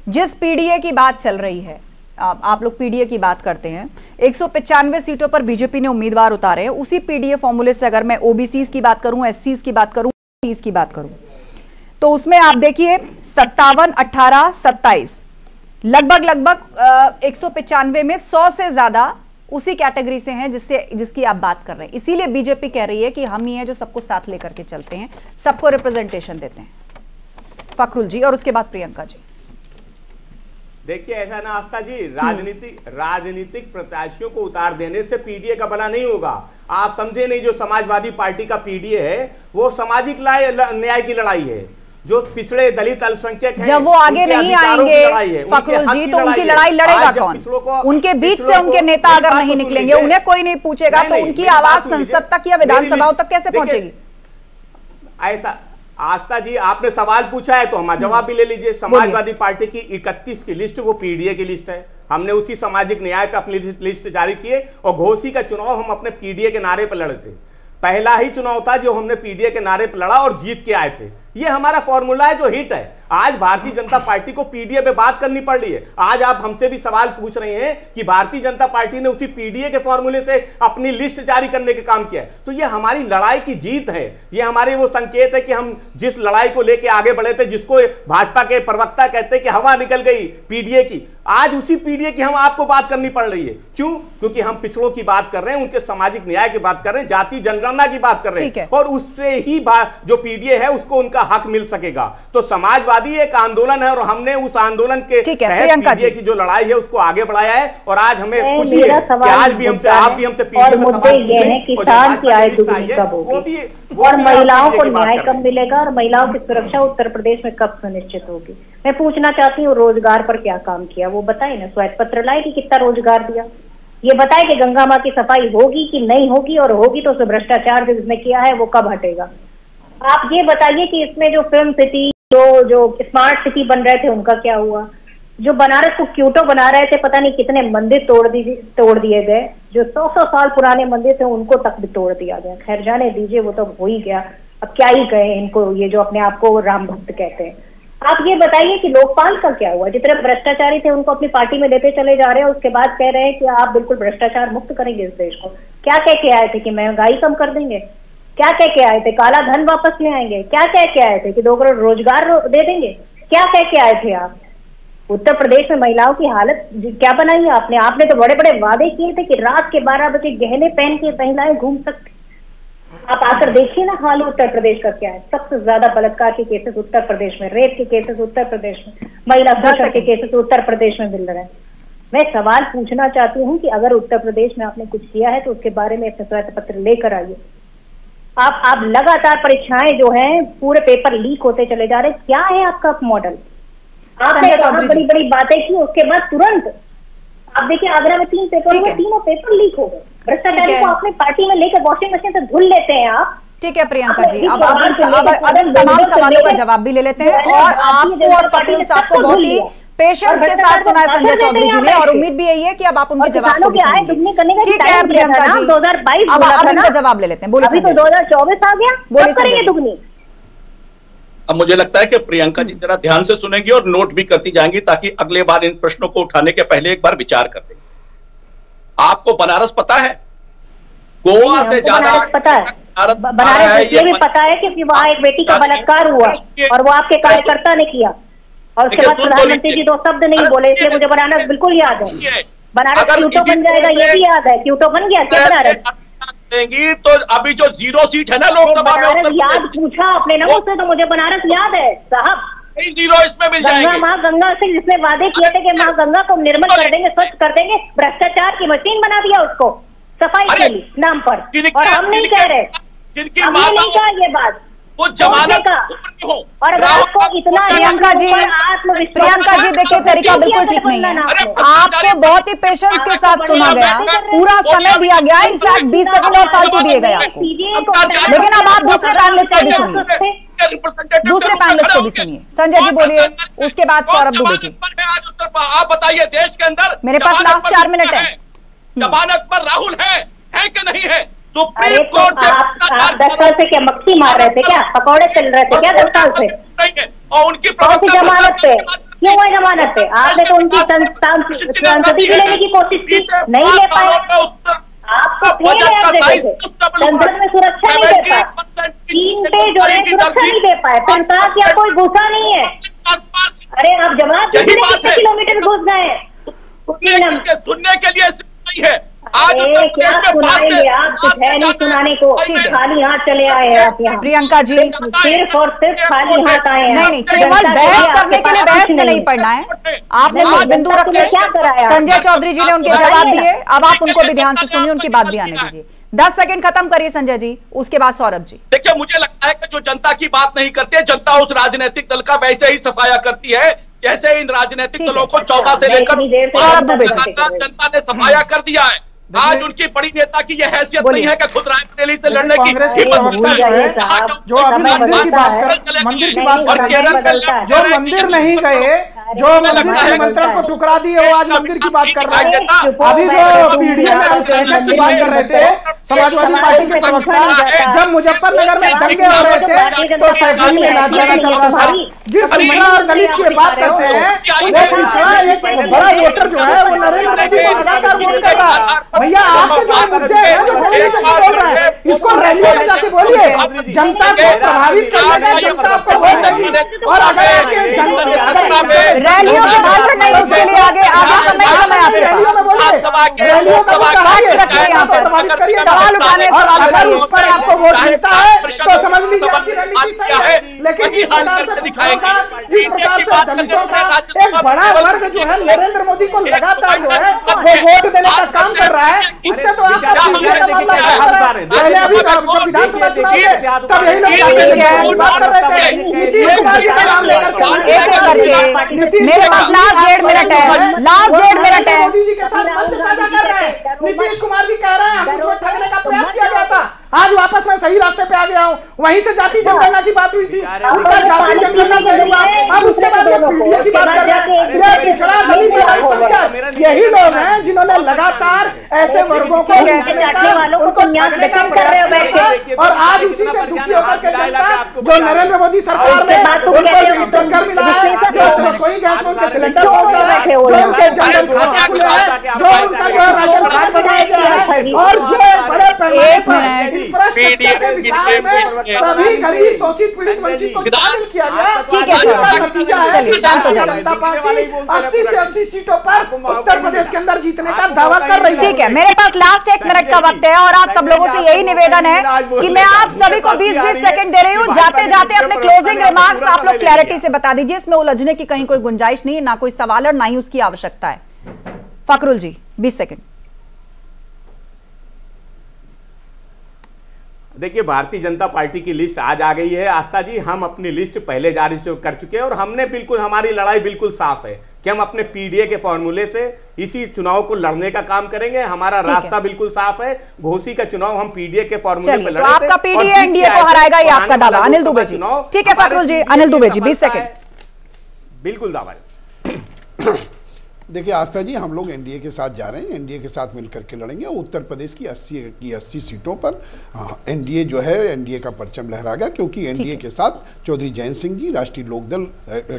जिस पीडीए की बात चल रही है, आप लोग पीडीए की बात करते हैं, 195 सीटों पर बीजेपी ने उम्मीदवार उतारे हैं। उसी पीडीए फॉर्मूले से अगर मैं ओबीसी की बात करूं, एससी की बात करूं, एसटी की बात करूं, तो उसमें आप देखिए 57, 18, 27 लगभग 195 में 100 से ज्यादा उसी कैटेगरी से हैं जिसकी आप बात कर रहे हैं। इसीलिए बीजेपी कह रही है कि हम ही हैं जो सबको साथ लेकर के चलते हैं, सबको रिप्रेजेंटेशन देते हैं। फखरुल जी और उसके बाद प्रियंका जी। देखिए ऐसा ना आस्था जी, राजनीतिक प्रत्याशियों को उतार देने से पीडीए का भला नहीं होगा। आप समझे नहीं, जो समाजवादी पार्टी का पीडीए है वो सामाजिक न्याय की लड़ाई है। जो पिछड़े दलित अल्पसंख्यक हैं, जब वो आगे नहीं आएंगे फखरुल जी, तो उनकी लड़ाई लड़ेगा कौन? उनके बीच से उनके नेता अगर नहीं निकलेंगे, उन्हें कोई नहीं पूछेगा, तो उनकी आवाज संसद तक या विधानसभाओं तक कैसे पहुंचेगी? ऐसा आस्था जी, आपने सवाल पूछा है तो हमारा जवाब भी ले लीजिए। समाजवादी पार्टी की 31 की लिस्ट वो पीडीए की लिस्ट है। हमने उसी सामाजिक न्याय पे अपनी लिस्ट जारी किए और घोसी का चुनाव हम अपने पीडीए के नारे पर लड़े थे। पहला ही चुनाव था जो हमने पीडीए के नारे पर लड़ा और जीत के आए थे। ये हमारा फॉर्मूला है जो हिट है। आज भारतीय जनता पार्टी को पीडीए पे बात करनी पड़ रही है। आज आप हमसे भी सवाल पूछ रहे हैं कि भारतीय जनता पार्टी ने उसी पीडीए के फॉर्मूले से अपनी लिस्ट जारी करने का काम किया है। तो ये हमारी लड़ाई की जीत है। ये हमारे वो संकेत है कि हम जिस लड़ाई को लेके आगे बढ़े थे, जिसको भाजपा के प्रवक्ता कहते हैं कि हवा निकल गई पीडीए की, आज उसी पीडीए की हम आपको बात करनी पड़ रही है। क्यों? क्योंकि हम पिछड़ों की बात कर रहे हैं, उनके सामाजिक न्याय की बात कर रहे हैं, जाति जनगणना की बात कर रहे हैं, और उससे ही जो पीडीए है उसको उनका हक मिल सकेगा। तो समाजवादी एक आंदोलन है और हमने उस आंदोलन के तहत पीडीए की जो लड़ाई है उसको आगे बढ़ाया है। और आज हमें खुशी है कि आज भी हमसे आप भी हमसे और मुद्दे ये हैं किसान की आय दुगनी कब होगी और महिलाओं को न्याय कब मिलेगा और महिलाओं की सुरक्षा उत्तर प्रदेश में कब सुनिश्चित होगी। मैं पूछना चाहती हूँ रोजगार पर क्या काम किया, वो बताए ना। श्वेत पत्र लाए कि कितना रोजगार दिया, ये बताए कि गंगा माँ की सफाई होगी कि नहीं होगी, और होगी तो भ्रष्टाचार जो जिसने किया है वो कब हटेगा। आप ये बताइए कि इसमें जो फिल्म सिटी जो स्मार्ट सिटी बन रहे थे उनका क्या हुआ। जो बनारस को क्यूटो बना रहे थे, पता नहीं कितने मंदिर तोड़ दिए गए। जो 100 साल पुराने मंदिर थे उनको तक भी तोड़ दिया गया। खैर जाने दीजिए, वो तो हो ही गया, अब क्या ही कहें इनको, ये जो अपने आप को राम भक्त कहते हैं। आप ये बताइए कि लोकपाल का क्या हुआ। जितने भ्रष्टाचारी थे उनको अपनी पार्टी में लेते चले जा रहे हैं, उसके बाद कह रहे हैं कि आप बिल्कुल भ्रष्टाचार मुक्त करेंगे इस देश को। क्या कह के आए थे कि महंगाई कम कर देंगे, क्या कह के आए थे काला धन वापस ले आएंगे, क्या कह के आए थे कि 2 करोड़ रोजगार दे देंगे, क्या कह के आए थे आप। उत्तर प्रदेश में महिलाओं की हालत क्या बनाई है आपने। आपने तो बड़े बड़े वादे किए थे कि रात के 12 बजे गहने पहन के महिलाएं घूम सकती। आप आकर देखिए ना हाल उत्तर प्रदेश का क्या है। सबसे ज्यादा बलात्कार के केसेस उत्तर प्रदेश में, रेप के केसेस उत्तर प्रदेश में, महिला शोषण के केसेस उत्तर प्रदेश में मिल रहे हैं। मैं सवाल पूछना चाहती हूँ कि अगर उत्तर प्रदेश में आपने कुछ किया है तो उसके बारे में अपने श्वेत पत्र लेकर आइए। आप लगातार परीक्षाएं जो हैं पूरे पेपर लीक होते चले जा रहे हैं। क्या है आपका मॉडल? आपने बड़ी बड़ी बातें की, उसके बाद तुरंत आप देखिए आगरा में 3 पेपर हुए, तीनों पेपर लीक हो गए। भ्रष्टाचारी को अपने पार्टी में लेकर वॉशिंग मशीन से धुल लेते हैं आप। ठीक है प्रियंका जी, अब तमाम सवालों का जवाब भी ले लेते हैं। और आपको और फखरुल साहब को बहुत ही पेशेंस के साथ सुना है संजय चौधरी जी ने, और उम्मीद भी यही है कि अब आप उनके जवाब को भी सुनेंगे। ठीक है प्रियंका जी, 2022 अब इनका जवाब ले लेते हैं। बोलिए। 2024 आ गया, बोलिए करेंगे दुगनी। अब मुझे लगता है कि प्रियंका जी जरा ध्यान से सुनेंगी और नोट भी करती जाएंगी, ताकि अगले बार इन प्रश्नों को उठाने के पहले एक बार विचार कर दें। आपको बनारस पता है? गोवा से ज्यादा पता है। बनारस ये भी पता है कि वहाँ एक बेटी का बलात्कार हुआ और वो आपके कार्यकर्ता ने किया, और उसके बाद प्रधानमंत्री जी 2 शब्द नहीं बोले, इसलिए मुझे बनारस बिल्कुल याद है। बनारस क्यूटो बन जाएगा ये भी याद है। क्यूटो बन गया क्या बनारस? देंगी तो अभी जो 0 सीट है ना लोकसभा में, याद पूछा आपने ना मुझसे, तो मुझे बनारस याद है साहब। 0 इसमें मिल जाएंगे। माँ गंगा से जिसने वादे किए थे कि माँ गंगा को निर्मल कर देंगे, स्वच्छ कर देंगे, भ्रष्टाचार की मशीन बना दिया उसको सफाई के लिए नाम पर। और हम नहीं कह रहे, हमने नहीं कहा ये बात, वो जमानत का। और आपको इतना प्रियंका जी देखिए तरीका बिल्कुल ठीक नहीं है। आपको बहुत ही पेशेंस के साथ सुना गया, पूरा समय दिया गया, इनफैक्ट 20 सेकंड और फालतू दिए गए आपको। लेकिन अब आप दूसरे पैनलिस्ट को भी सुनिए, दूसरे पैनलिस्ट को भी सुनिए। संजय जी बोलिए, उसके बाद सौरभ दुबे जी। आप बताइए देश के अंदर मेरे पास लास्ट 4 मिनट है। जमानत पर राहुल है कि नहीं है? अरे तो आप 10 साल से क्या मक्खी मार रहे थे क्या? पकौड़े चल रहे थे क्या 10 साल से? और उनकी जमानत पे क्यों है? जमानत पे आपने तो उनकी संसदी भी लेने की कोशिश की, नहीं ले पाए। आपको संसद में सुरक्षा नहीं दे पाए, 3 पे जो है सुरक्षा नहीं दे पाए, फिर कहा क्या कोई घुसा नहीं है। अरे आप जवाब कितने किलोमीटर घुस गए? सुनने के लिए है। आज क्या सुनाएंगे आप? कुछ है नहीं सुनाने को, खाली हाथ चले आए हैं आप यहाँ। प्रियंका जी सिर्फ और सिर्फ खाली हाथ आए हैं। नहीं, केवल बहस करने के लिए बहस में नहीं पढ़ना है। आपने कुछ बिंदु रखे, संजय चौधरी जी ने उनके जवाब दिए, अब आप उनको भी ध्यान से सुनिए, उनकी बात भी आने दीजिए। 10 सेकंड खत्म करिए संजय जी, उसके बाद सौरभ जी। देखिए, मुझे लगता है कि जो जनता की बात नहीं करते, जनता उस राजनीतिक दल का वैसे ही सफाया करती है जैसे इन राजनीतिक दलों को 14 से लेकर जनता ने सफाया कर दिया है। आज उनकी बड़ी नेता की यह हैसियत नहीं है कि खुद रायबरेली से लड़ने की जो अभी मंदिर की बात कर, मंदिर की बात कर, जो मंदिर नहीं गए, जो मंदिर के निमंत्रण को ठुकरा दिए, वो आज मंदिर की बात कर रहे हैं। अभी जो पीडीए में अल्पसंख्यक की बात कर रहे थे समाजवादी पार्टी के प्रवक्ता, जब मुजफ्फरनगर में दंगे हो रहे थे तो सैफुद्दीन में नाचगाना चल रहा था। जिस पिछड़ा और दलित की बात करते हैं, वो पिछड़ा एक बड़ा वोटर जो है वो नरेंद्र मोदी को लगातार वोट कर रहा है। भैया आपके जो मुद्दे हैं जो बोलने से बोल रहे हैं, इसको रैलियों में जाके बोलिए, जनता को प्रभावित करने का जनता आपको वोट देगी। और अगर आपके रैलियों के भाषण नहीं, उसके लिए आगे रैलियों में बोलिए, रैलियों में प्रभावित करिए, सवाल उठाने, और अगर उस पर आपको वोट मिलता है तो समझ लीजिए आपकी रणनीति सही है। लेकिन जिस प्रकार से पिछड़ों का, जिस प्रकार से दलितों का एक बड़ा वर्ग जो है नरेंद्र मोदी को लगातार जो है वो वोट देने का काम कर रहा है, इससे तो आपका पहले अभी विधानसभा चुनाव में तब यही लोग बात कर रहे थे, नीतीश कुमार जी का नाम लेकर मेरे पास लास्ट 1.5 मिनट है, लास्ट 1.5 मिनट है। मोदी जी के साथ मंच साझा कर रहे हैं। नीतीश कुमार जी कह रहे हैं हमको ठगने का प्रयास किया गया था, आज वापस मैं सही रास्ते पे आ गया हूँ। वहीं से जाति जनगणना की बात हुई थी, उनका जाति जनगणना फेल हुआ, अब उसके बाद वो पीडीए की बात कर रहे हैं। ये पिछड़ा दलित अल्पसंख्यक यही लोग हैं जिन्होंने लगातार ऐसे वर्गों को उनको ठगने का प्रयास किया, और आज उसी से दुखी होकर के जनता जो नरेंद्र मोदी सरकार में उनको जलकर मिला है, जो रसोई गैस में उनके सिलेंडर पहुंचा है, जो उनके जनधन खाता खुले हैं, जो उनका जो राशन कार्ड बनाया गया है, और जो बड़े पैमाने पर इंफ्रास्ट्रक्चर के विकास में सभी गरीब शोषित पीड़ित वंचित को शामिल किया गया। ठीक है, नतीजा है कि जनता पार्टी 80 से 80 सीटों पर उत्तर प्रदेश के अंदर जीतने का दावा कर रही है। ठीक है, मेरे पास लास्ट 1 मिनट का वक्त है और आप सब लोगों से यही निवेदन है कि मैं आप सभी को 20-20 सेकंड दे रही हूँ, जाते जाते अपने क्लोजिंग रिमार्क्स आप लोग क्लैरिटी से बता दीजिए, इसमें उलझने की कहीं कोई गुंजाइश नहीं है, ना कोई सवाल और ना ही उसकी आवश्यकता है। फकरुल जी 20 सेकंड। देखिए, भारतीय जनता पार्टी की लिस्ट आज आ गई है। आस्था जी, हम अपनी लिस्ट पहले जारी कर चुके हैं और हमने बिल्कुल, हमारी लड़ाई बिल्कुल साफ है कि हम अपने पीडीए के फॉर्मूले से इसी चुनाव को लड़ने का काम करेंगे। हमारा रास्ता बिल्कुल साफ है। घोसी का चुनाव हम पीडीए के फॉर्मूले पे लड़ेंगे। तो आपका पीडीए एनडीए को हराएगा, ये आपका दावा। अनिल दुबे जी। ठीक है फकरुल जी, अनिल दुबे जी 20 सेकंड। बिल्कुल दावा है। देखिए आस्था जी, हम लोग एनडीए के साथ जा रहे हैं, एनडीए के साथ मिलकर के लड़ेंगे। उत्तर प्रदेश की 80 सीटों पर एनडीए जो है, एनडीए का परचम लहराएगा, क्योंकि एनडीए के साथ चौधरी जयंत सिंह जी, राष्ट्रीय लोकदल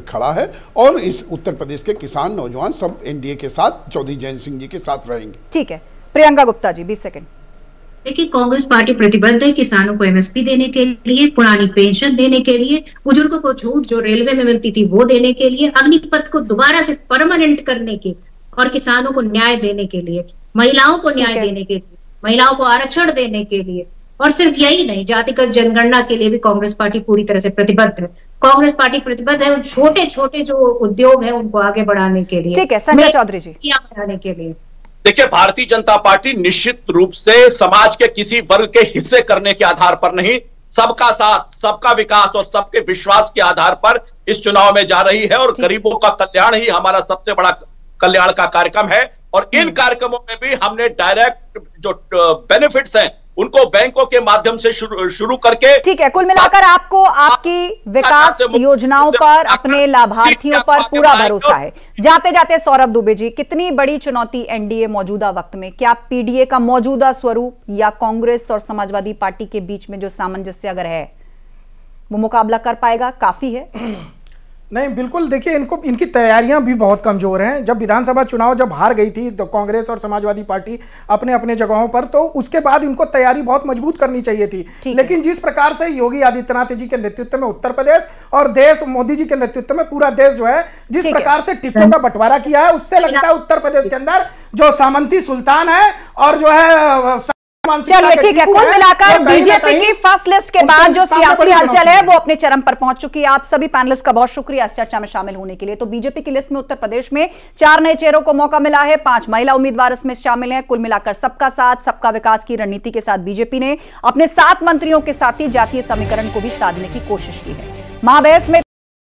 खड़ा है, और इस उत्तर प्रदेश के किसान नौजवान सब एनडीए के साथ चौधरी जयंत सिंह जी के साथ रहेंगे। ठीक है, प्रियंका गुप्ता जी 20 सेकंड। देखिए, कांग्रेस पार्टी प्रतिबद्ध है किसानों को एमएसपी देने के लिए, पुरानी पेंशन देने के लिए, बुजुर्गों को छूट जो रेलवे में मिलती थी वो देने के लिए, अग्निपथ को दोबारा से परमानेंट करने के और किसानों को न्याय देने के लिए, महिलाओं को न्याय देने के लिए, महिलाओं को आरक्षण देने के लिए, और सिर्फ यही नहीं, जातिगत जनगणना के लिए भी कांग्रेस पार्टी पूरी तरह से प्रतिबद्ध है। कांग्रेस पार्टी प्रतिबद्ध है उन छोटे छोटे जो उद्योग है उनको आगे बढ़ाने के लिए। ठीक है, संजय चौधरी जी। बढ़ाने के लिए देखिए, भारतीय जनता पार्टी निश्चित रूप से समाज के किसी वर्ग के हिस्से करने के आधार पर नहीं, सबका साथ, सबका विकास और सबके विश्वास के आधार पर इस चुनाव में जा रही है, और गरीबों का कल्याण ही हमारा सबसे बड़ा कल्याण का कार्यक्रम है। और इन कार्यक्रमों में भी हमने डायरेक्ट जो बेनिफिट्स हैं उनको बैंकों के माध्यम से शुरू करके, ठीक है, कुल मिलाकर आपको आपकी विकास योजनाओं पर, अपने लाभार्थियों पर पूरा भरोसा है। जाते जाते सौरभ दुबे जी, कितनी बड़ी चुनौती एनडीए मौजूदा वक्त में, क्या पीडीए का मौजूदा स्वरूप या कांग्रेस और समाजवादी पार्टी के बीच में जो सामंजस्य अगर है वो मुकाबला कर पाएगा, काफी है? नहीं, बिल्कुल। देखिए, इनकी तैयारियां भी बहुत कमजोर हैं। जब विधानसभा चुनाव जब हार गई थी तो कांग्रेस और समाजवादी पार्टी अपने अपने जगहों पर, तो उसके बाद इनको तैयारी बहुत मजबूत करनी चाहिए थी। लेकिन जिस प्रकार से योगी आदित्यनाथ जी के नेतृत्व में उत्तर प्रदेश और देश, मोदी जी के नेतृत्व में पूरा देश जो है जिस प्रकार से टिकटों का बंटवारा किया है, उससे लगता है उत्तर प्रदेश के अंदर जो सामंती सुल्तान है और जो है, चलिए ठीक है, कुल मिलाकर बीजेपी की फर्स्ट लिस्ट के बाद जो सियासी हलचल है वो अपने चरम पर पहुंच चुकी है। आप सभी पैनलिस्ट का बहुत शुक्रिया इस चर्चा में शामिल होने के लिए। तो बीजेपी की लिस्ट में उत्तर प्रदेश में 4 नए चेहरों को मौका मिला है, 5 महिला उम्मीदवार इसमें शामिल हैं। कुल मिलाकर सबका साथ सबका विकास की रणनीति के साथ बीजेपी ने अपने 7 मंत्रियों के साथ ही जातीय समीकरण को भी साधने की कोशिश की है। महाबहस में